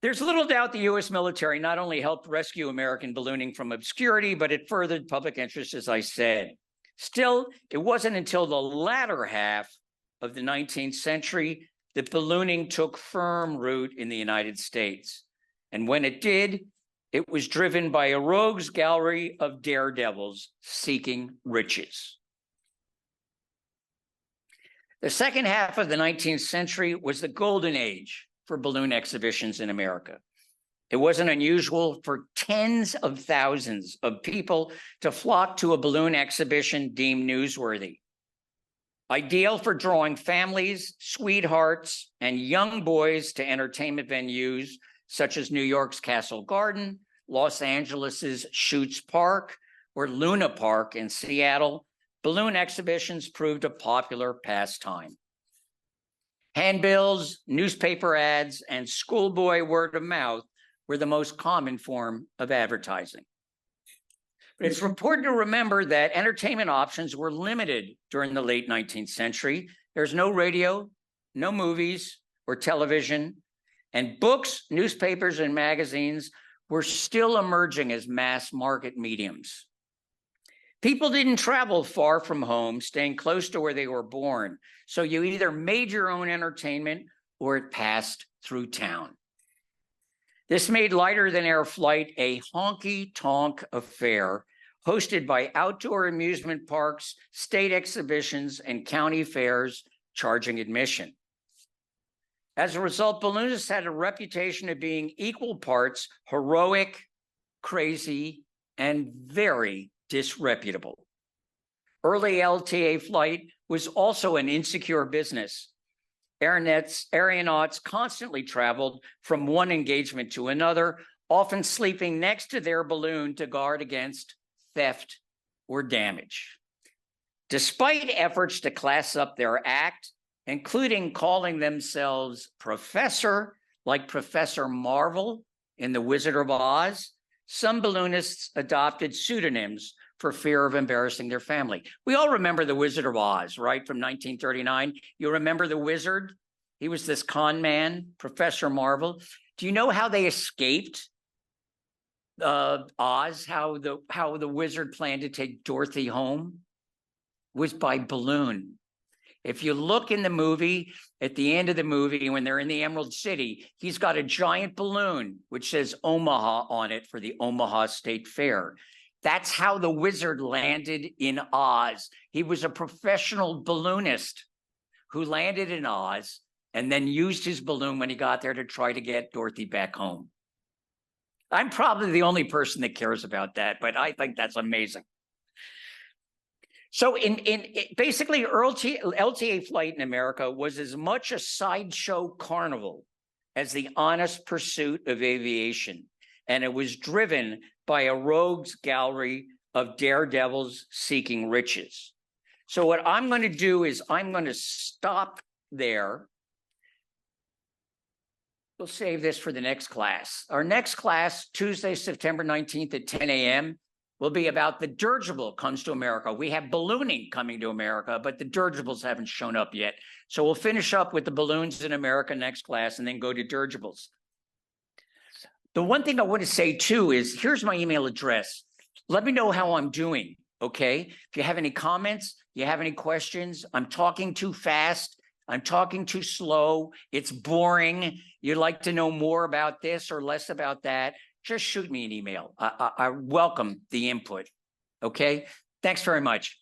S2: There's little doubt the U.S. military not only helped rescue American ballooning from obscurity, but it furthered public interest, as I said. Still, it wasn't until the latter half of the 19th century that ballooning took firm root in the United States. And when it did, it was driven by a rogues gallery of daredevils seeking riches. The second half of the 19th century was the golden age for balloon exhibitions in America. It wasn't unusual for tens of thousands of people to flock to a balloon exhibition deemed newsworthy. Ideal for drawing families, sweethearts, and young boys to entertainment venues such as New York's Castle Garden, Los Angeles's Schutz Park, or Luna Park in Seattle, balloon exhibitions proved a popular pastime. Handbills, newspaper ads, and schoolboy word of mouth were the most common form of advertising. But it's important to remember that entertainment options were limited during the late 19th century. There's no radio, no movies or television, and books, newspapers, and magazines were still emerging as mass market mediums. People didn't travel far from home, staying close to where they were born. So you either made your own entertainment or it passed through town. This made lighter than air flight a honky-tonk affair hosted by outdoor amusement parks, state exhibitions, and county fairs charging admission. As a result, balloonists had a reputation of being equal parts heroic, crazy, and very disreputable. Early LTA flight was also an insecure business. Aeronauts constantly traveled from one engagement to another, often sleeping next to their balloon to guard against theft or damage. Despite efforts to class up their act, including calling themselves Professor, like Professor Marvel in The Wizard of Oz, some balloonists adopted pseudonyms for fear of embarrassing their family. We all remember The Wizard of Oz, right, from 1939. You remember the wizard? He was this con man, Professor Marvel. Do you know how they escaped Oz, how the wizard planned to take Dorothy home? It was by balloon. If you look in the movie, at the end of the movie, when they're in the Emerald City, he's got a giant balloon which says Omaha on it for the Omaha State Fair. That's how the wizard landed in Oz. He was a professional balloonist who landed in Oz and then used his balloon when he got there to try to get Dorothy back home. I'm probably the only person that cares about that, but I think that's amazing. So basically, LTA flight in America was as much a sideshow carnival as the honest pursuit of aviation. And it was driven by a rogues gallery of daredevils seeking riches. So what I'm going to do is I'm going to stop there. We'll save this for the next class. Our next class, Tuesday, September 19th at 10 a.m., will be about the dirigible comes to America. We have ballooning coming to America, but the dirigibles haven't shown up yet. So we'll finish up with the balloons in America next class and then go to dirigibles. The one thing I want to say too is here's my email address. Let me know how I'm doing, okay? If you have any comments, you have any questions, I'm talking too fast, I'm talking too slow, it's boring, you'd like to know more about this or less about that, just shoot me an email. I welcome the input, okay? Thanks very much.